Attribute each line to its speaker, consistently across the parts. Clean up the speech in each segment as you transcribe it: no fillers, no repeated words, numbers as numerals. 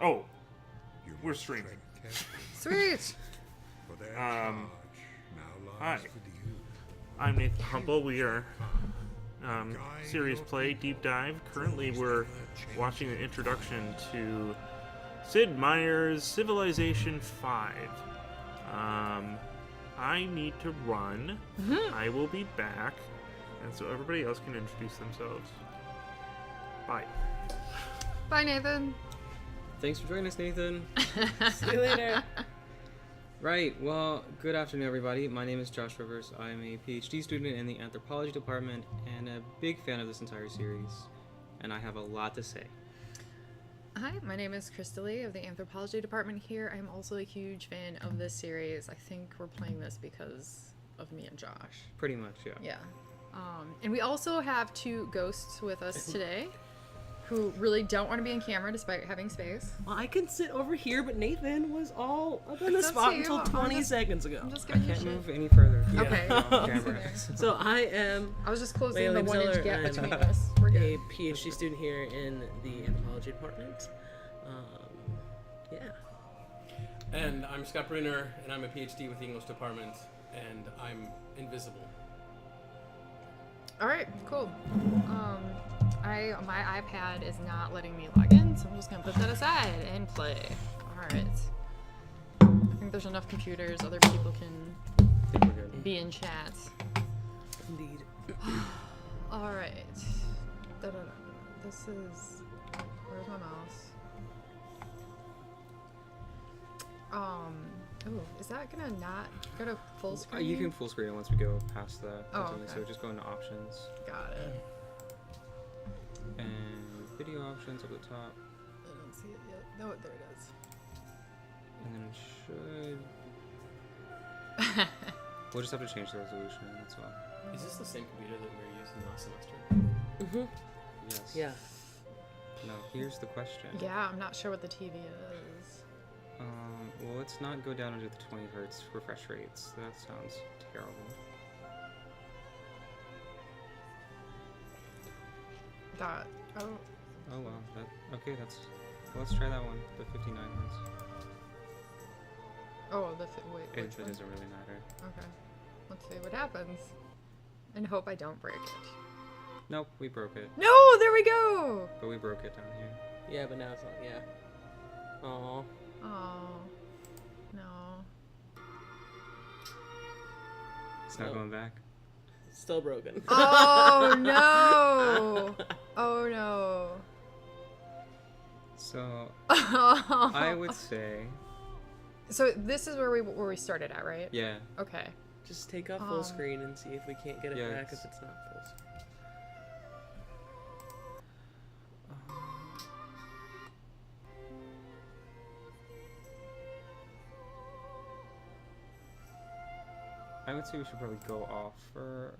Speaker 1: Oh, we're streaming.
Speaker 2: Sweet.
Speaker 1: Hi. I'm Nathan Humble. We are Serious Play Deep Dive. Currently, we're watching an introduction to Sid Meier's Civilization 5. I need to run. I will be back. And so everybody else can introduce themselves. Bye.
Speaker 2: Bye, Nathan.
Speaker 3: Thanks for joining us, Nathan.
Speaker 4: See you later.
Speaker 3: Right, well, good afternoon, everybody. My name is Josh Rivers. I'm a PhD student in the anthropology department and a big fan of this entire series. And I have a lot to say.
Speaker 2: Hi, my name is Krista Lee of the anthropology department here. I'm also a huge fan of this series. I think we're playing this because of me and Josh.
Speaker 3: Pretty much, yeah.
Speaker 2: Yeah. And we also have two ghosts with us today who really don't want to be in camera despite having space.
Speaker 4: Well, I can sit over here, but Nathan was all up in the
Speaker 2: It's up
Speaker 4: spot
Speaker 2: to you.
Speaker 4: until
Speaker 2: I'm
Speaker 4: 20
Speaker 2: just-
Speaker 4: seconds ago.
Speaker 2: I'm just
Speaker 3: I
Speaker 2: giving you
Speaker 3: can't
Speaker 2: shit.
Speaker 3: move any further.
Speaker 2: Okay.
Speaker 3: Camera.
Speaker 4: So I am
Speaker 2: I was just closing
Speaker 4: Leila
Speaker 2: the 1 inch
Speaker 4: Miller,
Speaker 2: gap
Speaker 4: and-
Speaker 2: between us. We're
Speaker 4: a
Speaker 2: good.
Speaker 4: PhD student here in the anthropology department. Yeah.
Speaker 5: And I'm Scott Brunner, and I'm a PhD with the English department, and I'm invisible.
Speaker 2: All right, cool. My iPad is not letting me log in, so I'm just gonna put that aside and play. All right. I think there's enough computers. Other people can
Speaker 3: I think we're good.
Speaker 2: be in chat.
Speaker 4: Indeed.
Speaker 2: All right. Da-da-da. This is. Where's my mouse? Oh, is that gonna not go to full screen?
Speaker 3: You can full screen it once we go past that.
Speaker 2: Oh,
Speaker 3: ultimately,
Speaker 2: okay.
Speaker 3: So just go into options.
Speaker 2: Got it.
Speaker 3: And video options up the top.
Speaker 2: I don't see it yet. No, there it is.
Speaker 3: And then it should... We'll just have to change the resolution, that's all.
Speaker 5: Is this the same computer that we were using last semester?
Speaker 4: Mm-hmm.
Speaker 3: Yes.
Speaker 4: Yeah.
Speaker 3: Now, here's the question.
Speaker 2: Yeah, I'm not sure what the TV is.
Speaker 3: Well, let's not go down under the 20 hertz refresh rates. That sounds terrible.
Speaker 2: That. Oh.
Speaker 3: Oh well. Okay, well, let's try that one. The 59 hertz.
Speaker 2: Oh, wait.
Speaker 3: It
Speaker 2: Which one?
Speaker 3: doesn't really matter.
Speaker 2: Okay. Let's see what happens. And hope I don't break it.
Speaker 3: Nope, we broke it.
Speaker 2: No, there we go.
Speaker 3: But we broke it down here.
Speaker 4: Yeah, but now it's not. Yeah. Aww.
Speaker 2: Oh. No.
Speaker 3: It's not
Speaker 4: Oh.
Speaker 3: going back.
Speaker 4: Still broken.
Speaker 2: Oh no. Oh no.
Speaker 3: So, I
Speaker 2: I
Speaker 3: would say...
Speaker 2: So this is where we started at, right?
Speaker 3: Yeah.
Speaker 2: Okay.
Speaker 4: Just take off full screen and see if we can't get it
Speaker 3: Yeah,
Speaker 4: back
Speaker 3: it's-
Speaker 4: if it's not full screen.
Speaker 3: I would say we should probably go off for...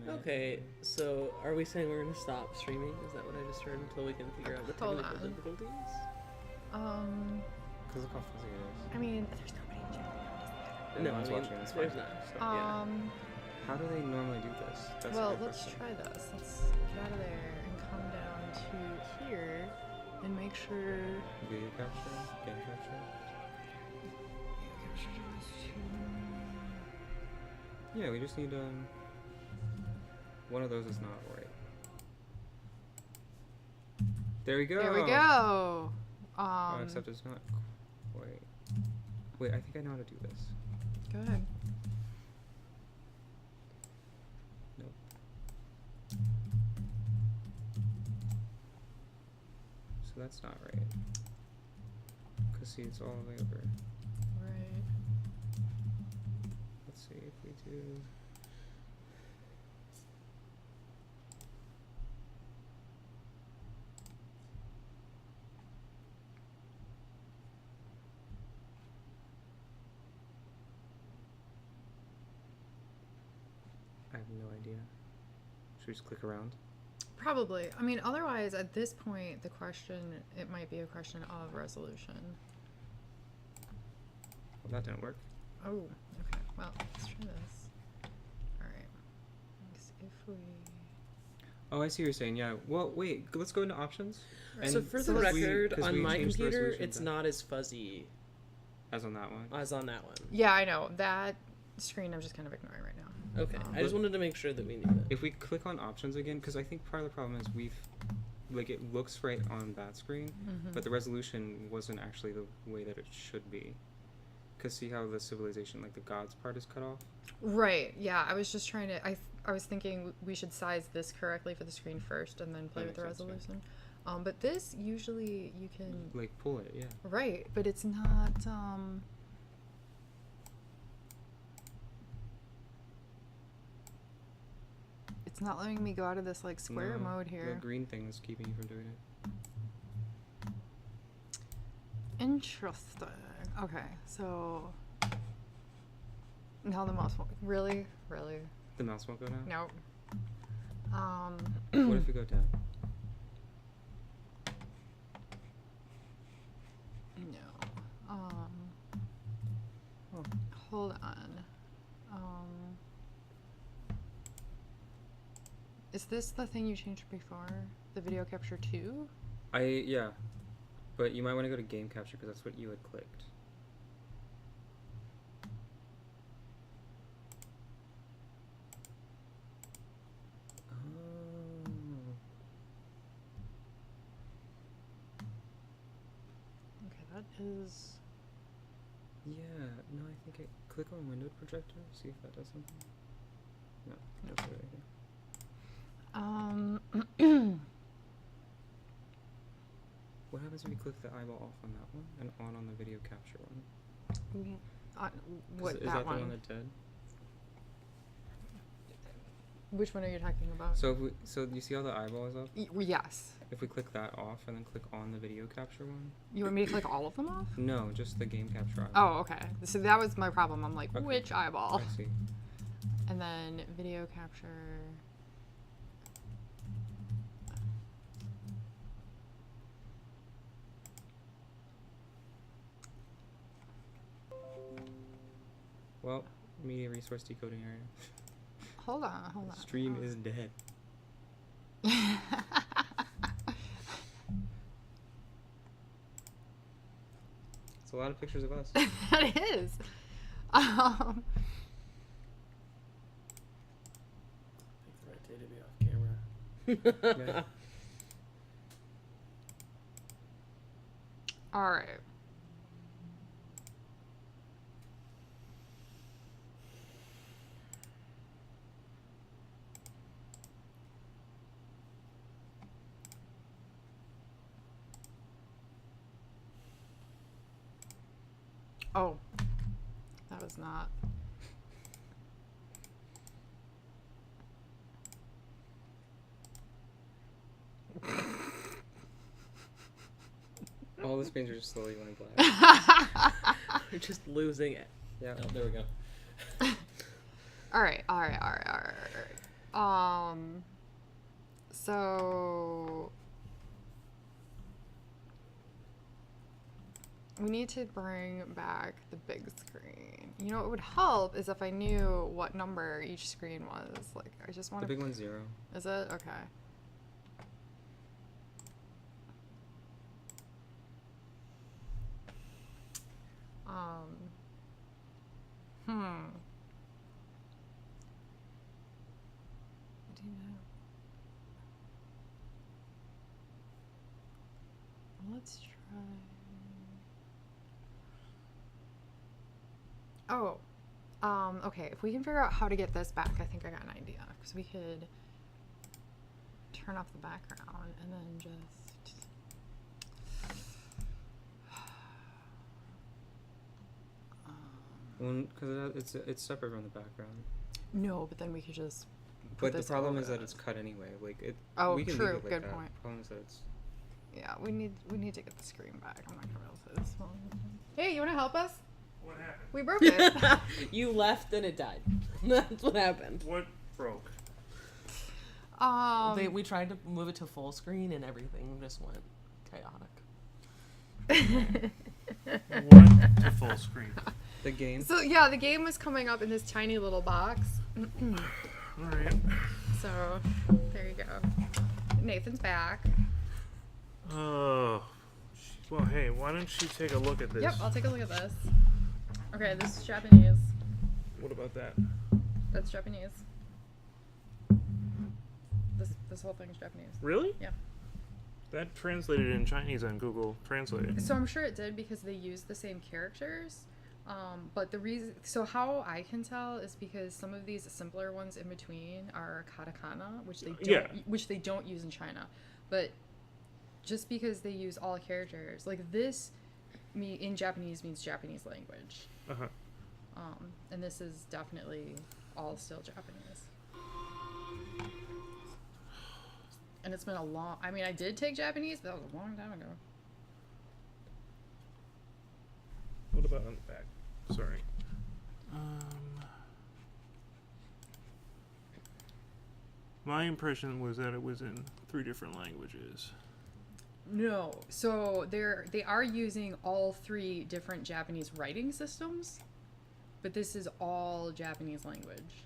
Speaker 4: Okay, so are we saying we're gonna stop streaming? Is that what I just heard until we can figure out the
Speaker 2: Hold
Speaker 4: technical
Speaker 2: on.
Speaker 4: difficulties?
Speaker 3: Because look how fuzzy it
Speaker 2: I mean, there's nobody in chat.
Speaker 3: is.
Speaker 4: No,
Speaker 3: Everyone's
Speaker 4: I mean,
Speaker 3: watching this
Speaker 4: there's
Speaker 3: one.
Speaker 4: not.
Speaker 3: So,
Speaker 4: Yeah.
Speaker 3: how do they normally do this? That's a
Speaker 2: Well,
Speaker 3: good
Speaker 2: let's
Speaker 3: question.
Speaker 2: try this. Let's get out of there and come down to here and make sure.
Speaker 3: Video capture? Game capture? Yeah, we just need, one of those is not right. There we go!
Speaker 2: There we go.
Speaker 3: Oh, except it's not quite... Wait, I think I know how to do this.
Speaker 2: Go ahead.
Speaker 3: Nope. So that's not right. Because see, it's all the way over.
Speaker 2: Right.
Speaker 3: Let's see if we do... I have no idea. Should we just click around?
Speaker 2: Probably. I mean, otherwise, at this point, the question, it might be a question of resolution.
Speaker 3: Well, that didn't work.
Speaker 2: Oh, okay. Well, let's try this. Alright. If we...
Speaker 3: Oh, I see what you're saying. Yeah. Well, wait. Let's go into options.
Speaker 4: So
Speaker 3: And
Speaker 4: for the
Speaker 3: because we-
Speaker 4: record,
Speaker 3: 'cause
Speaker 4: on
Speaker 3: we
Speaker 4: my
Speaker 3: changed the
Speaker 4: computer,
Speaker 3: resolution
Speaker 4: it's
Speaker 3: to-
Speaker 4: not as fuzzy
Speaker 3: as on that one.
Speaker 4: as on that one.
Speaker 2: Yeah, I know. That screen I'm just kind of ignoring right now.
Speaker 4: Okay, I just wanted to make sure that we knew that.
Speaker 3: If we click on options again, because I think part of the problem is it looks right on that screen, but the resolution wasn't actually the way that it should be. Because see how the civilization, like the gods part, is cut off?
Speaker 2: Right. Yeah, I was just trying to. I was thinking we should size this correctly for the screen first, and then play
Speaker 3: That
Speaker 2: with the
Speaker 3: makes sense, yeah.
Speaker 2: resolution. But this usually you can.
Speaker 3: Like pull it, yeah.
Speaker 2: Right, but it's not. It's not letting me go out of this like square
Speaker 3: No,
Speaker 2: mode here.
Speaker 3: The green thing is keeping you from doing it.
Speaker 2: Interesting. Okay, so now the mouse won't. Really?
Speaker 3: The mouse won't go down?
Speaker 2: No.
Speaker 3: What if we go down?
Speaker 2: No. Hold on. Is this the thing you changed before? The video capture 2?
Speaker 3: Yeah. But you might want to go to game capture because that's what you had clicked.
Speaker 2: Okay, that is.
Speaker 3: Yeah, no, I think click on windowed projector, see if that does something. No, it doesn't do anything. What happens if you click the eyeball off on that one and on the video capture one?
Speaker 2: What,
Speaker 3: Is
Speaker 2: that
Speaker 3: that
Speaker 2: one?
Speaker 3: the one that did?
Speaker 2: Which one are you talking about?
Speaker 3: So so you see how the eyeball is up?
Speaker 2: Yes.
Speaker 3: If we click that off and then click on the video capture one?
Speaker 2: You want me to click all of them off?
Speaker 3: No, just the game capture eyeball.
Speaker 2: Oh, okay. So that was my problem. I'm like,
Speaker 3: Okay.
Speaker 2: which eyeball?
Speaker 3: I see.
Speaker 2: And then video capture.
Speaker 3: Well, media resource decoding area.
Speaker 2: Hold on.
Speaker 3: Stream is dead. It's a lot of pictures of us.
Speaker 2: That is.
Speaker 5: Pick the right day to be off camera.
Speaker 3: Yeah.
Speaker 2: All right. Oh, that was not.
Speaker 3: All the screens are just slowly going black.
Speaker 4: We're just losing it.
Speaker 3: Yeah.
Speaker 5: Oh, there we go.
Speaker 2: All right. So we need to bring back the big screen. You know, what would help is if I knew what number each screen was. Like, I just want
Speaker 3: The
Speaker 2: to.
Speaker 3: big one's 0.
Speaker 2: Is it? Okay. Do you know? Let's try. Oh. Okay, if we can figure out how to get this back, I think I got an idea. Because we could turn off the background and then just.
Speaker 3: Because it's separate from the background.
Speaker 2: No, but then we could just.
Speaker 3: But the
Speaker 2: this
Speaker 3: problem
Speaker 2: over
Speaker 3: is that
Speaker 2: it.
Speaker 3: it's cut anyway. Like it.
Speaker 2: Oh,
Speaker 3: we can
Speaker 2: true.
Speaker 3: Leave it like
Speaker 2: Good
Speaker 3: that.
Speaker 2: point.
Speaker 3: The problem is that it's.
Speaker 2: Yeah, we need to get the screen back. I'm not gonna be able to this one. Hey, you wanna help us?
Speaker 1: What happened?
Speaker 2: We broke it.
Speaker 4: You left and it died. That's what happened.
Speaker 1: What broke?
Speaker 4: We tried to move it to full screen and everything just went chaotic.
Speaker 1: What to full screen?
Speaker 3: The game.
Speaker 2: So yeah, the game was coming up in this tiny little box.
Speaker 1: All right.
Speaker 2: So there you go. Nathan's back.
Speaker 1: Oh. Well, hey, why don't you take a look at this?
Speaker 2: Yep, I'll take a look at this. Okay, this is Japanese.
Speaker 1: What about that?
Speaker 2: That's Japanese. This whole thing's Japanese.
Speaker 1: Really?
Speaker 2: Yeah.
Speaker 1: That translated in Chinese on Google Translate.
Speaker 2: So I'm sure it did because they use the same characters. But the reason, so how I can tell is because some of these simpler ones in between are katakana, which they don't use in China. But just because they use all characters, like this, in Japanese means Japanese language.
Speaker 1: Uh-huh.
Speaker 2: And this is definitely all still Japanese. And it's been a long, I mean, I did take Japanese, but that was a long time ago.
Speaker 1: What about on the back? Sorry. My impression was that it was in 3 different languages.
Speaker 2: No, so they are using all 3 different Japanese writing systems, but this is all Japanese language.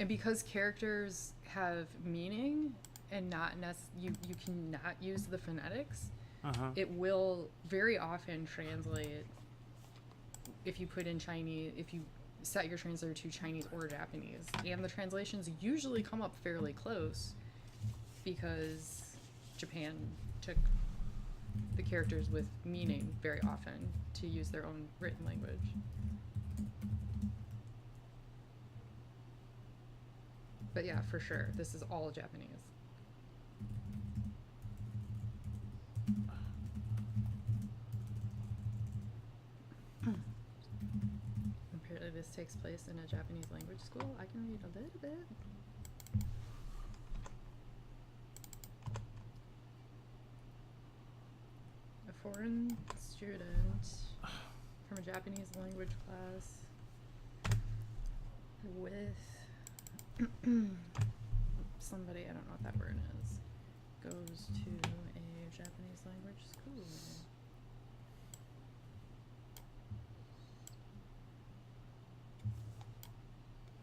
Speaker 2: And because characters have meaning and not you cannot use the phonetics, it will very often translate if you put in Chinese, if you set your translator to Chinese or Japanese. And the translations usually come up fairly close because Japan took the characters with meaning very often to use their own written language. But yeah, for sure, this is all Japanese. Apparently this takes place in a Japanese language school. I can read a little bit. A foreign student from a Japanese language class with somebody, I don't know what that word is, goes to a Japanese language school.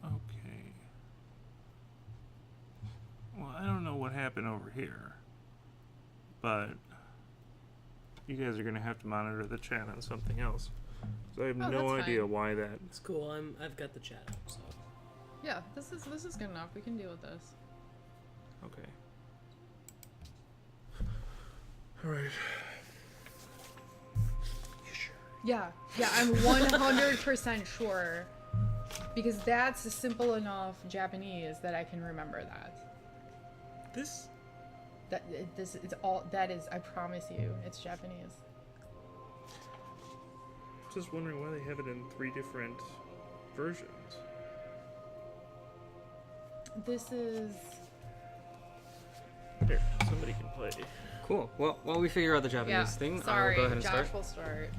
Speaker 1: Okay. Well, I don't know what happened over here, but you guys are going to have to monitor the chat on something else. So I have no
Speaker 2: that's
Speaker 1: idea
Speaker 2: fine.
Speaker 1: why that...
Speaker 4: It's cool. I've got the chat up, so.
Speaker 2: Yeah, this is good enough. We can deal with this.
Speaker 1: Okay. Alright.
Speaker 2: Yeah, I'm 100% sure. Because that's simple enough Japanese that I can remember that.
Speaker 1: This...
Speaker 2: This is all, that is, I promise you, it's Japanese.
Speaker 1: Just wondering why they have it in 3 different versions.
Speaker 2: This is...
Speaker 1: Here, somebody can play.
Speaker 3: Cool. Well, while we figure out the Japanese
Speaker 2: Yeah,
Speaker 3: thing,
Speaker 2: sorry,
Speaker 3: I'll go ahead and
Speaker 2: Josh
Speaker 3: start.
Speaker 2: will start.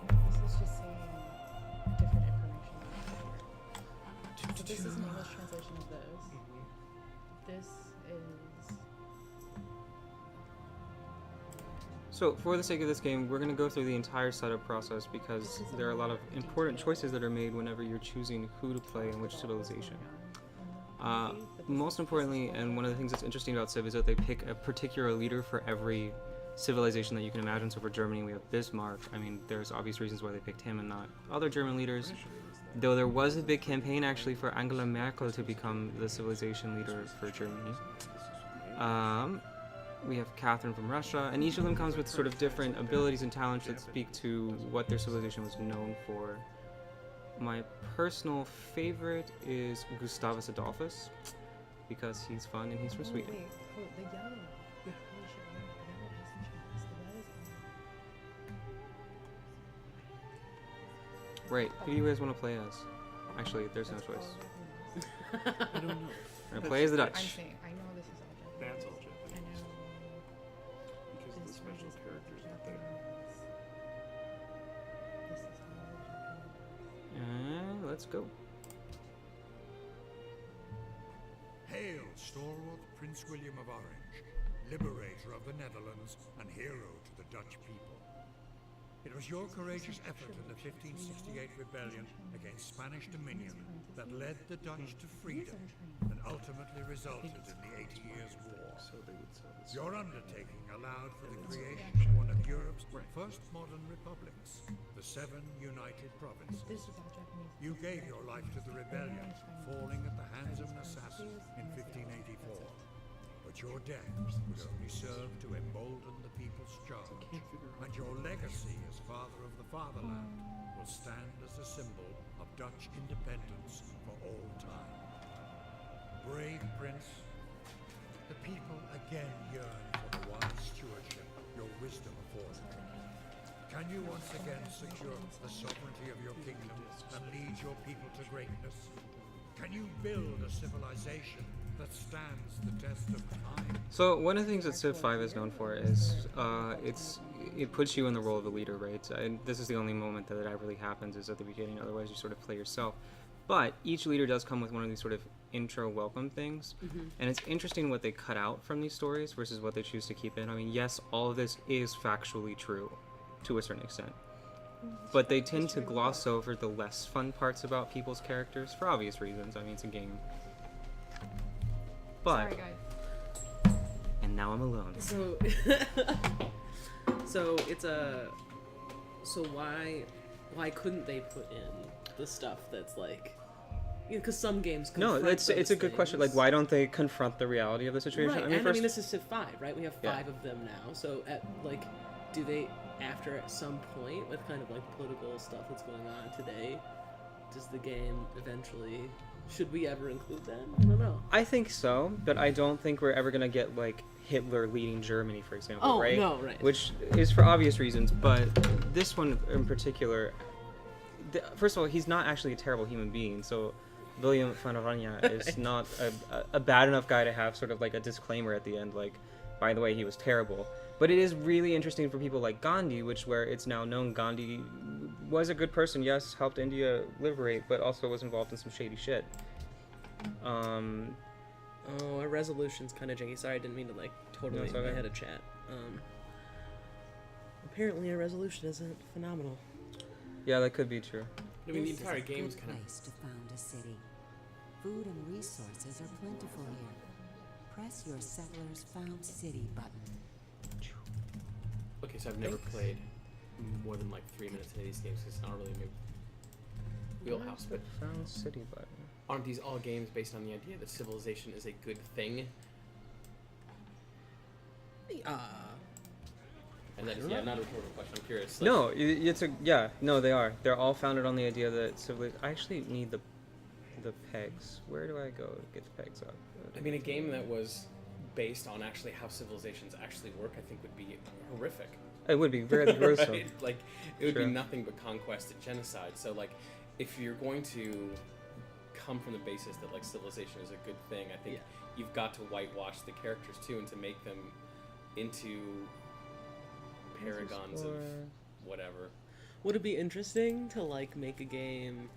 Speaker 2: This is just saying different information. So this is an English translation of this. This is...
Speaker 3: So, for the sake of this game, we're going to go through the entire setup process because there are a lot of important choices that are made whenever you're choosing who to play and which civilization. Most importantly, and one of the things that's interesting about Civ is that they pick a particular leader for every civilization that you can imagine. So for Germany, we have Bismarck. I mean, there's obvious reasons why they picked him and not other German leaders. Though there was a big campaign actually for Angela Merkel to become the civilization leader for Germany. We have Catherine from Russia, and each of them comes with sort of different abilities and talents that speak to what their civilization was known for. My personal favorite is Gustavus Adolphus, because he's fun and he's from Sweden.
Speaker 2: Wait, the yellow. The yellow isn't Chinese. The red is
Speaker 3: Right, who do you guys want to play as? Actually, there's no
Speaker 2: That's
Speaker 3: choice.
Speaker 2: all Japanese.
Speaker 1: I don't know.
Speaker 3: We're gonna play as the
Speaker 2: I'm
Speaker 3: Dutch.
Speaker 2: saying, I know this is all Japanese.
Speaker 1: That's all
Speaker 2: I
Speaker 1: Japanese.
Speaker 2: know.
Speaker 1: Because of the
Speaker 2: This one
Speaker 1: special
Speaker 2: is
Speaker 1: characters out there.
Speaker 2: Japanese. This is all Japanese.
Speaker 3: And let's go.
Speaker 6: Hail, stalwart Prince William of Orange, liberator of the Netherlands and hero to the Dutch people. It was your courageous effort in the 1568 rebellion against Spanish dominion that led the Dutch to freedom and ultimately resulted in the 80 Years' War. Your undertaking allowed for the creation of one of Europe's first modern republics, the 7 United Provinces. You gave your life to the rebellion, falling at the hands of an assassin in 1584. But your death would only serve to embolden the people's charge, and your legacy as father of the fatherland will stand as a symbol of Dutch independence for all time. Brave Prince, the people again yearn for the wise stewardship your wisdom afforded. Can you once again secure the sovereignty of your kingdom and lead your people to greatness? Can you build a civilization that stands the test of time?
Speaker 3: So one of the things that Civ 5 is known for is it puts you in the role of a leader, right? And this is the only moment that that really happens is at the beginning. Otherwise, you sort of play yourself. But each leader does come with one of these sort of intro welcome things, and it's interesting what they cut out from these stories versus what they choose to keep in. I mean, yes, all of this is factually true to a certain extent, but they tend to gloss over the less fun parts about people's characters for obvious reasons. I mean, it's a game. But
Speaker 2: Sorry, guys.
Speaker 3: and now I'm alone.
Speaker 4: So, so why couldn't they put in the stuff that's like, because some games
Speaker 3: No,
Speaker 4: confront
Speaker 3: it's
Speaker 4: those
Speaker 3: a good question. Like,
Speaker 4: things.
Speaker 3: why don't they confront the reality of the situation?
Speaker 4: Right,
Speaker 3: I mean,
Speaker 4: and
Speaker 3: first,
Speaker 4: I mean this is Civ 5, right? We have 5
Speaker 3: Yeah.
Speaker 4: of them now. So do they at some point with kind of like political stuff that's going on today, does the game eventually? Should we ever include them? I don't know.
Speaker 3: I think so, but I don't think we're ever gonna get like Hitler leading Germany, for example,
Speaker 4: Oh,
Speaker 3: right?
Speaker 4: no, right.
Speaker 3: Which is for obvious reasons, but this one in particular, first of all, he's not actually a terrible human being. So William van Oranje is not a bad enough guy to have sort of like a disclaimer at the end, like, by the way, he was terrible. But it is really interesting for people like Gandhi, where it's now known Gandhi was a good person, yes, helped India liberate, but also was involved in some shady shit.
Speaker 4: Oh, our resolution's kind of janky. Sorry, I didn't mean to like totally.
Speaker 3: No, it's okay.
Speaker 4: I had a chat. Apparently, our resolution isn't phenomenal.
Speaker 3: Yeah, that could be true.
Speaker 5: I mean, the
Speaker 7: This
Speaker 5: entire
Speaker 7: is a
Speaker 5: game's
Speaker 7: good
Speaker 5: kind of.
Speaker 7: place to found a city. Food and resources are plentiful here. Press your Settlers Found City button.
Speaker 5: Okay, so I've never played more than like 3 minutes into these games. 'Cause it's not really my wheelhouse. But
Speaker 3: Found city button.
Speaker 5: aren't these all games based on the idea that civilization is a good thing? And that is not a rhetorical question. I'm curious. Like,
Speaker 3: No, no, they are. They're all founded on the idea that civilization. I actually need the pegs. Where do I go to get the pegs up?
Speaker 5: I mean, a game that was based on actually how civilizations actually work, I think would be horrific.
Speaker 3: It would be very gruesome.
Speaker 5: Right? Like, it would be
Speaker 3: Sure.
Speaker 5: nothing but conquest and genocide. So, like, if you're going to come from the basis that, like, civilization is a good thing, I think you've got to whitewash the characters, too, and to make them into paragons of whatever.
Speaker 4: Would it be interesting to like make a game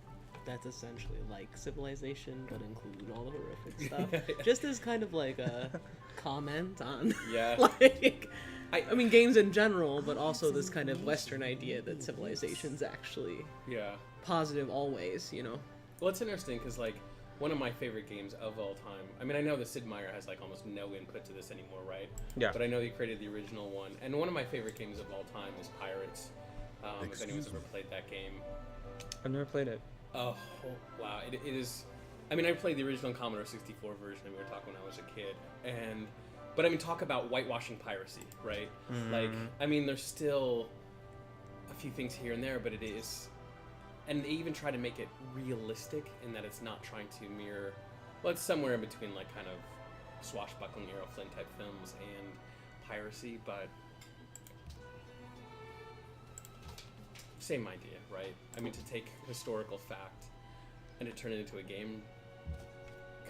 Speaker 4: that's essentially like Civilization but include all the horrific stuff? Just as kind of like a comment on like I mean games in general, but also this kind of Western idea that civilization's actually positive always, you know?
Speaker 5: Well, it's interesting because, like, one of my favorite games of all time, I mean, I know that Sid Meier has, like, almost no input to this anymore, right?
Speaker 3: Yeah.
Speaker 5: But I know he created the original one. And one of my favorite games of all time is Pirates. If anyone's ever played that game.
Speaker 3: I've never played it.
Speaker 5: Oh, wow. It is... I mean, I played the original Commodore 64 version, and we were talking when I was a kid. But, I mean, talk about whitewashing piracy, right? Like, I mean, there's still a few things here and there, but it is... And they even try to make it realistic in that it's not trying to mirror... Well, it's somewhere in between, like, kind of swashbuckling Errol Flynn type films and piracy, but... Same idea, right? I mean, to take historical fact and to turn it into a game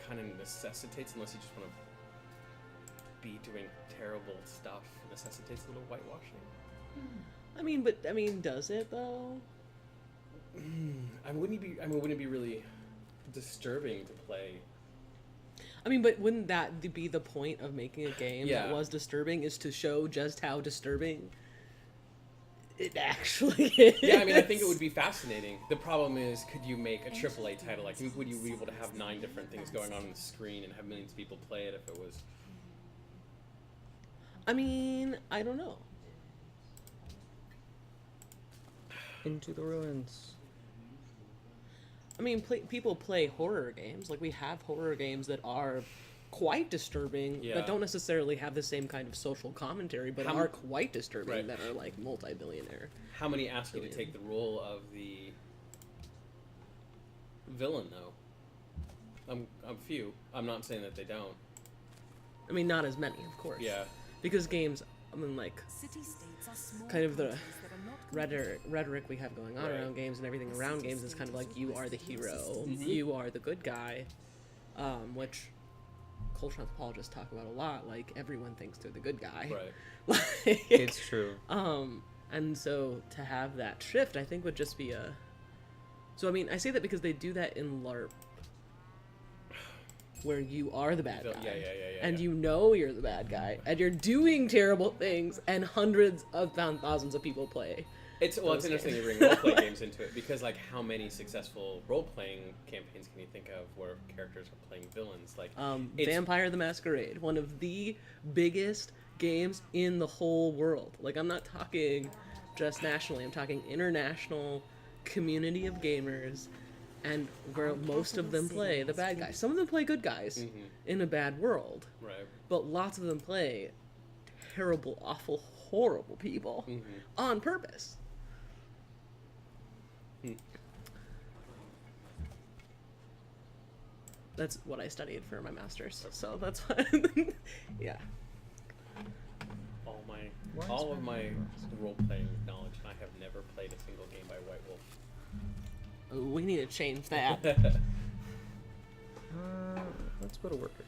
Speaker 5: kind of necessitates, unless you just want to be doing terrible stuff, necessitates a little whitewashing.
Speaker 4: I mean, does it though?
Speaker 5: Wouldn't it be really disturbing to play?
Speaker 4: I mean, but wouldn't that be the point of making a game that
Speaker 5: Yeah.
Speaker 4: was disturbing, is to show just how disturbing It actually is.
Speaker 5: Yeah, I mean, I think it would be fascinating. The problem is, could you make a AAA title? Like, would you be able to have 9 different things going on the screen and have millions of people play it if it was...
Speaker 4: I mean, I don't know.
Speaker 3: Into the ruins.
Speaker 4: I mean, people play horror games. Like, we have horror games that are quite disturbing,
Speaker 5: Yeah.
Speaker 4: that don't necessarily have the same kind of social commentary, but are quite disturbing,
Speaker 5: Right.
Speaker 4: that are, like, multi-billionaire.
Speaker 5: How many ask you to take the role of the villain, though? A few. I'm not saying that they don't.
Speaker 4: I mean, not as many, of course.
Speaker 5: Yeah.
Speaker 4: Because games, I mean, like,
Speaker 7: City-states are small
Speaker 4: kind of the
Speaker 7: countries that are not
Speaker 4: rhetoric we have going on
Speaker 5: Right.
Speaker 4: around games and everything around games is kind of like, you are the hero,
Speaker 5: Mhm.
Speaker 4: you are the good guy, which cultural anthropologists talk about a lot. Like, everyone thinks they're the good guy.
Speaker 5: Right.
Speaker 4: Like,
Speaker 3: It's true.
Speaker 4: and so to have that shift, I think would just be a. So I mean, I say that because they do that in LARP, where you are the bad guy,
Speaker 5: Yeah,
Speaker 4: and you know you're the bad guy, and you're doing terrible things, and hundreds of thousands of people play.
Speaker 5: It's interesting you bring role-playing games into it, because, like, how many successful role-playing campaigns can you think of where characters are playing villains? Like, it's-
Speaker 4: Vampire the Masquerade, one of the biggest games in the whole world. Like, I'm not talking just nationally, I'm talking international community of gamers, and where most of them play the bad guys. Some of them play good guys in a bad world,
Speaker 5: Right.
Speaker 4: but lots of them play terrible, awful, horrible people on purpose. That's what I studied for my master's, so that's what. Yeah.
Speaker 5: All of my role-playing knowledge, and I have never played a single game by White Wolf.
Speaker 4: Ooh, we need to change that.
Speaker 3: Let's go to worker.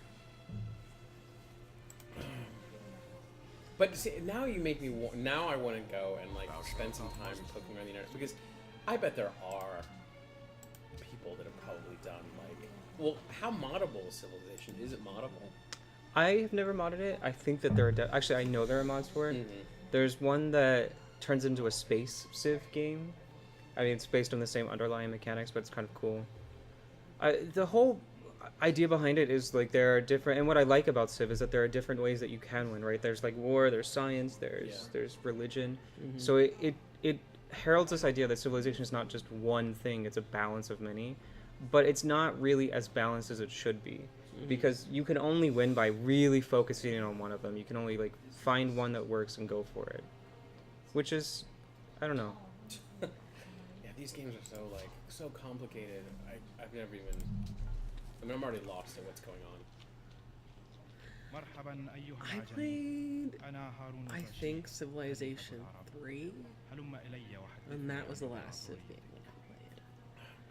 Speaker 5: But see, now you make me. Now I want to go and like spend some time poking around the internet, because I bet there are people that have probably done like. Well, how moddable is Civilization? Is it moddable?
Speaker 3: I have never modded it. I think that there are actually I know there are mods for it. There's one that turns into a space civ game. I mean, it's based on the same underlying mechanics, but it's kind of cool. The whole idea behind it is like there are different, and what I like about Civ is that there are different ways that you can win. Right? There's like war, there's science, there's religion. So it heralds this idea that civilization is not just one thing; it's a balance of many. But it's not really as balanced as it should be, because you can only win by really focusing in on one of them. You can only like find one that works and go for it, which is, I don't know.
Speaker 5: Yeah, these games are so complicated. I've never even. I mean, I'm already lost at what's going on.
Speaker 4: I played, I think, Civilization 3, and that was the last Civ game that I played.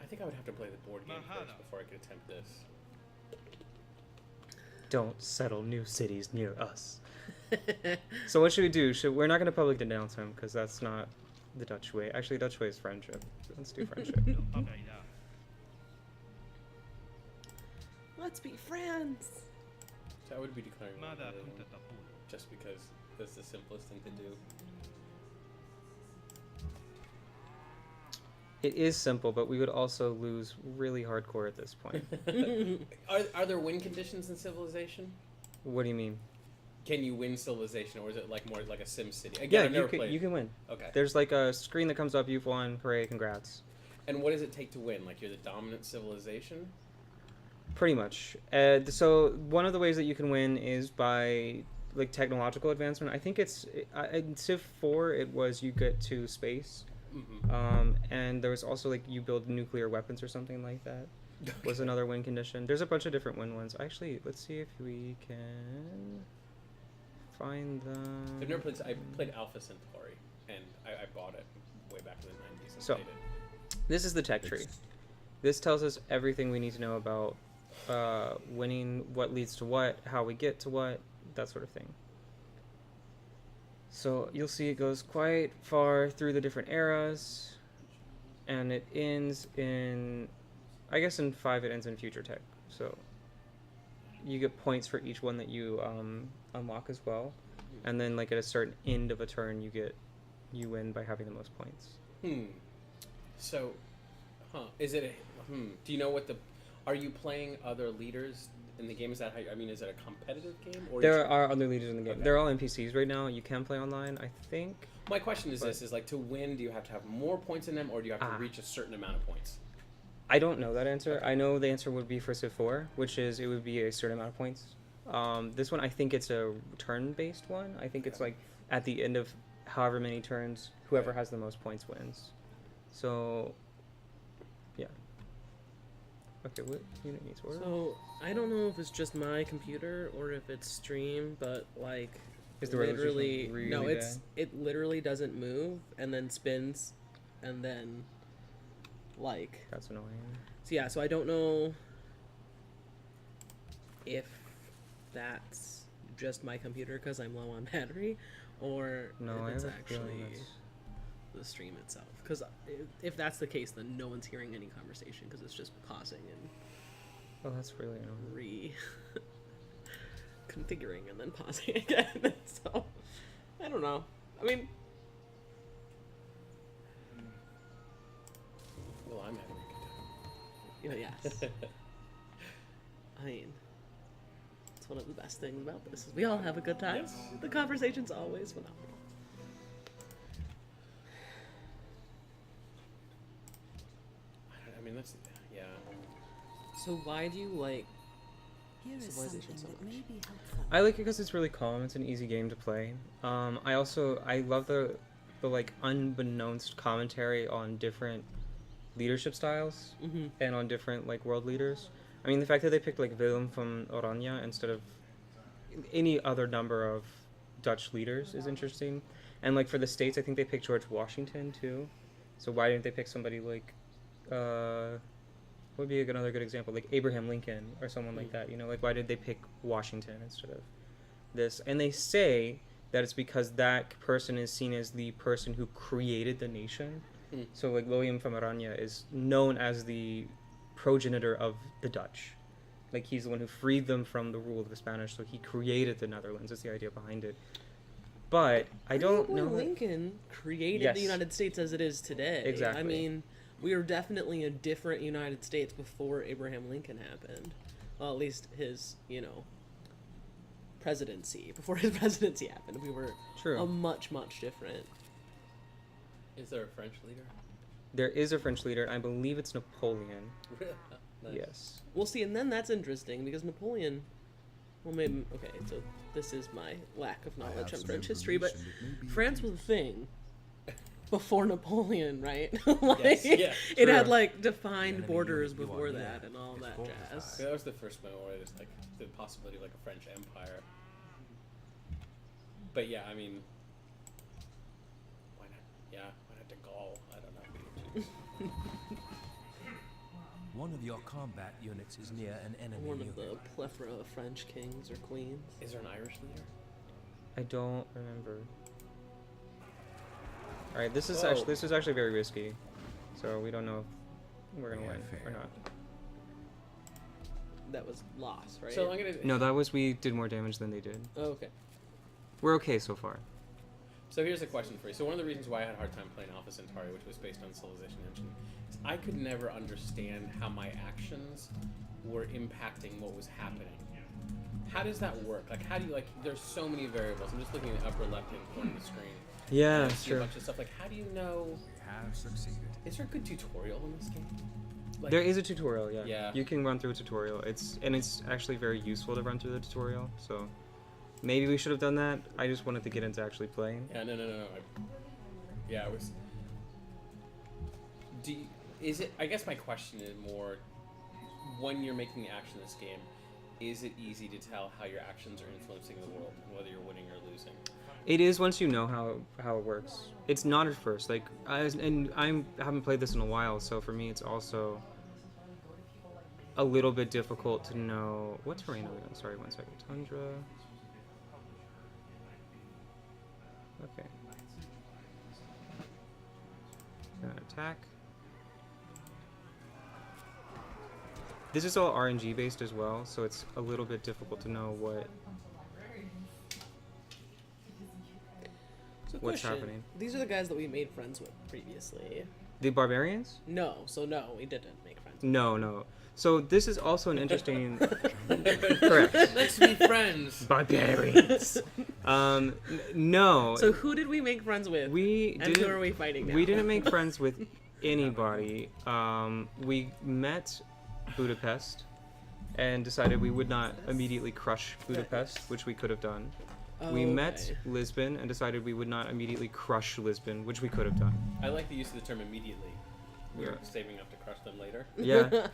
Speaker 5: I think I would have to play the board game first before I could attempt this.
Speaker 3: Don't settle new cities near us. So what should we do? We're not going to public denounce him because that's not the Dutch way. Actually, Dutch way is friendship. Let's do friendship.
Speaker 4: Let's be friends.
Speaker 5: So I would be declaring rebellion just because that's the simplest thing to do.
Speaker 3: It is simple, but we would also lose really hardcore at this point.
Speaker 5: Are there win conditions in Civilization?
Speaker 3: What do you mean?
Speaker 5: Can you win Civilization, or is it like more like a Sim City? Again,
Speaker 3: Yeah,
Speaker 5: I've never played.
Speaker 3: you can win.
Speaker 5: Okay.
Speaker 3: There's like a screen that comes up, you've won, hooray, congrats.
Speaker 5: And what does it take to win? Like you're the dominant civilization?
Speaker 3: Pretty much. So one of the ways that you can win is by like technological advancement. I think it's in Civ 4 it was you get to space. And there was also like you build nuclear weapons or something like that. Was another win condition. There's a bunch of different win ones. Actually, let's see if we can find them.
Speaker 5: I've never played. I played Alpha Centauri, and I bought it way back in the 90s and
Speaker 3: So,
Speaker 5: played it.
Speaker 3: This is the tech tree. This tells us everything we need to know about winning, what leads to what, how we get to what, that sort of thing. So you'll see it goes quite far through the different eras, and it ends in, I guess in 5 it ends in future tech. So you get points for each one that you unlock as well, and then like at a certain end of a turn you get you win by having the most points.
Speaker 5: So, is it do you know what are you playing other leaders in the game? Is that how I mean, is it a competitive game? Or
Speaker 3: There are other leaders in the game.
Speaker 5: Okay.
Speaker 3: They're all NPCs right now. You can play online, I think.
Speaker 5: My question is this, is like, to win, do you have to have more points in them, or do you have to reach a certain amount of points?
Speaker 3: I don't know that answer. I know the answer would be for Civ 4, which is it would be a certain amount of points. This one, I think it's a turn-based one. I think it's like at the end of however many turns, whoever has the most points wins. So, yeah. Okay, what unit needs order?
Speaker 4: So I don't know if it's just my computer or if it's stream, but like
Speaker 3: Is the
Speaker 4: literally
Speaker 3: resolution really
Speaker 4: no,
Speaker 3: bad?
Speaker 4: it literally doesn't move and then spins, and then like
Speaker 3: That's annoying.
Speaker 4: so yeah. So I don't know if that's just my computer because I'm low on battery, or
Speaker 3: No,
Speaker 4: if
Speaker 3: I
Speaker 4: it's
Speaker 3: have a feeling
Speaker 4: actually
Speaker 3: that's...
Speaker 4: the stream itself. Because if that's the case, then no one's hearing any conversation because it's just pausing and
Speaker 3: Oh, that's really annoying.
Speaker 4: configuring and then pausing again. So I don't know. I mean,
Speaker 5: Well, I'm having a good time.
Speaker 4: yes. I mean, it's one of the best things about this is we all have a good time.
Speaker 5: Yes.
Speaker 4: The conversation's always phenomenal.
Speaker 5: I mean, that's yeah.
Speaker 4: So why do you like
Speaker 7: Here is something
Speaker 4: Civilization so
Speaker 7: that
Speaker 4: much?
Speaker 7: may be helpful.
Speaker 3: I like it because it's really calm. It's an easy game to play. I love the like unbeknownst commentary on different leadership styles and on different like world leaders. I mean, the fact that they picked like Willem from Oranje instead of any other number of Dutch leaders is interesting. And like for the States, I think they picked George Washington too. So why didn't they pick somebody like what would be another good example, like Abraham Lincoln or someone like that? You know, like why did they pick Washington instead of this? And they say that it's because that person is seen as the person who created the nation. So like William van Oranje is known as the progenitor of the Dutch. Like he's the one who freed them from the rule of the Spanish, so he created the Netherlands. That's the idea behind it. But I don't know.
Speaker 4: Lincoln created
Speaker 3: Yes.
Speaker 4: the United States as it is today.
Speaker 3: Exactly.
Speaker 4: I mean, we were definitely a different United States before Abraham Lincoln happened. Well, at least his, presidency. Before his presidency happened, we were
Speaker 3: True.
Speaker 4: a much, much different.
Speaker 5: Is there a French leader?
Speaker 3: There is a French leader. I believe it's Napoleon.
Speaker 5: Nice.
Speaker 3: Yes.
Speaker 4: We'll see, and then that's interesting because Napoleon. Well, maybe okay. So this is my lack of knowledge on French history, but France was a thing before Napoleon, right? Like,
Speaker 5: Yes, yeah,
Speaker 4: it had
Speaker 3: true.
Speaker 4: like defined borders before that and all that jazz.
Speaker 5: That was the first moment where there's like the possibility of like a French Empire. But yeah, I mean, why not? Yeah, why not de Gaulle? I don't know.
Speaker 8: One of your combat units is near an enemy
Speaker 4: One
Speaker 8: unit.
Speaker 4: of the plethora of French kings or queens.
Speaker 5: Is there an Irish leader?
Speaker 3: I don't remember. All right, this is
Speaker 5: Whoa.
Speaker 3: actually very risky, so we don't know if we're gonna
Speaker 6: Yeah,
Speaker 3: win or
Speaker 6: fair.
Speaker 3: not.
Speaker 4: That was lost, right?
Speaker 5: So I'm gonna.
Speaker 3: No, that was we did more damage than they did.
Speaker 4: Oh, okay.
Speaker 3: We're okay so far.
Speaker 5: So here's a question for you. So one of the reasons why I had a hard time playing Alpha Centauri, which was based on Civilization Engine, is I could never understand how my actions were impacting what was happening. How does that work? Like, how do you, like, there's so many variables. I'm just looking at the upper left-hand corner of the screen.
Speaker 3: Yeah,
Speaker 5: and I see a
Speaker 3: sure.
Speaker 5: bunch of stuff. Like, how do you know?
Speaker 6: We have succeeded.
Speaker 5: Is there a good tutorial in this game? Like,
Speaker 3: There is a tutorial, yeah.
Speaker 5: Yeah.
Speaker 3: You can run through a tutorial. It's actually very useful to run through the tutorial. So maybe we should have done that. I just wanted to get into actually playing.
Speaker 5: Yeah, no. I was. Is it? I guess my question is more, when you're making the action in this game, is it easy to tell how your actions are influencing the world and whether you're winning or losing?
Speaker 3: It is once you know how it works. It's not at first. Like I haven't played this in a while, so for me it's also a little bit difficult to know what terrain are we on. Sorry, 1 second. Tundra. Okay. Gonna attack. This is all RNG based as well, so it's a little bit difficult to know what.
Speaker 4: So
Speaker 3: what's
Speaker 4: question,
Speaker 3: happening.
Speaker 4: These are the guys that we made friends with previously.
Speaker 3: The barbarians?
Speaker 4: No, we didn't make friends.
Speaker 3: No. So this is also an interesting. Correct.
Speaker 5: Let's be friends.
Speaker 3: Barbarians. No.
Speaker 4: So who did we make friends with?
Speaker 3: We
Speaker 4: and
Speaker 3: didn't.
Speaker 4: who are we fighting now?
Speaker 3: We didn't make friends with anybody. We met Budapest and decided we would not immediately crush Budapest, which we could have done. We met Lisbon and decided we would not immediately crush Lisbon, which we could have done.
Speaker 5: I like the use of the term immediately. We're
Speaker 3: Yeah.
Speaker 5: saving up to crush them later.
Speaker 3: Yeah.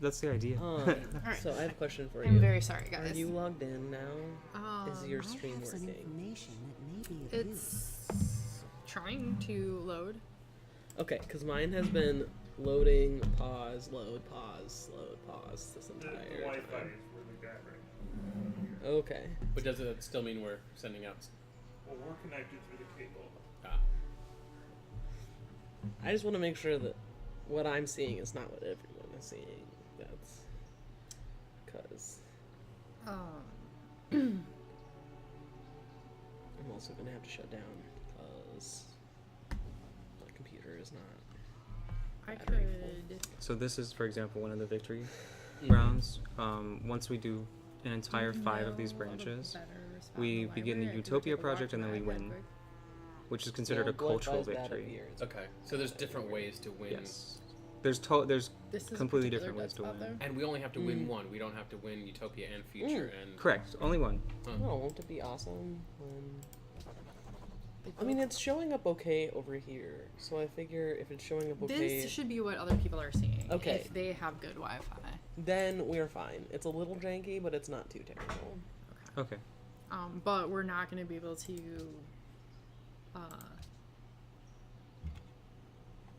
Speaker 3: That's the idea.
Speaker 2: Alright.
Speaker 4: So I have a question for you.
Speaker 2: I'm very sorry, guys.
Speaker 4: Are you logged in now? Is your
Speaker 7: I
Speaker 4: stream
Speaker 7: have some
Speaker 4: working?
Speaker 7: information that may be of use.
Speaker 2: It's trying to load.
Speaker 4: Okay, because mine has been loading, pause, load, pause, load, pause this entire time. Okay.
Speaker 5: But does it still mean we're sending out?
Speaker 1: Well, we're connected through the cable.
Speaker 5: Ah.
Speaker 4: I just want to make sure that what I'm seeing is not what everyone is seeing. That's because I'm also gonna have to shut down because my computer is not.
Speaker 2: I
Speaker 4: Battery
Speaker 2: could.
Speaker 3: So this is, for example, one of the victory rounds. Once we do an entire 5 of these branches, we begin the Utopia project and then we win, which is considered a cultural victory.
Speaker 5: Okay, so there's different ways to win.
Speaker 3: Yes. There's
Speaker 2: This is a
Speaker 3: completely
Speaker 2: particular
Speaker 3: different ways to
Speaker 2: dead
Speaker 3: win.
Speaker 2: spot,
Speaker 5: And we only have to win one. We don't have to win Utopia and Future and.
Speaker 3: Correct. Only one.
Speaker 4: Oh, won't it be awesome when? I mean, it's showing up okay over here, so I figure if it's showing up okay,
Speaker 2: This should be what other people are seeing.
Speaker 4: Okay.
Speaker 2: If they have good Wi-Fi.
Speaker 4: then we're fine. It's a little janky, but it's not too terrible.
Speaker 3: Okay.
Speaker 2: But we're not going to be able to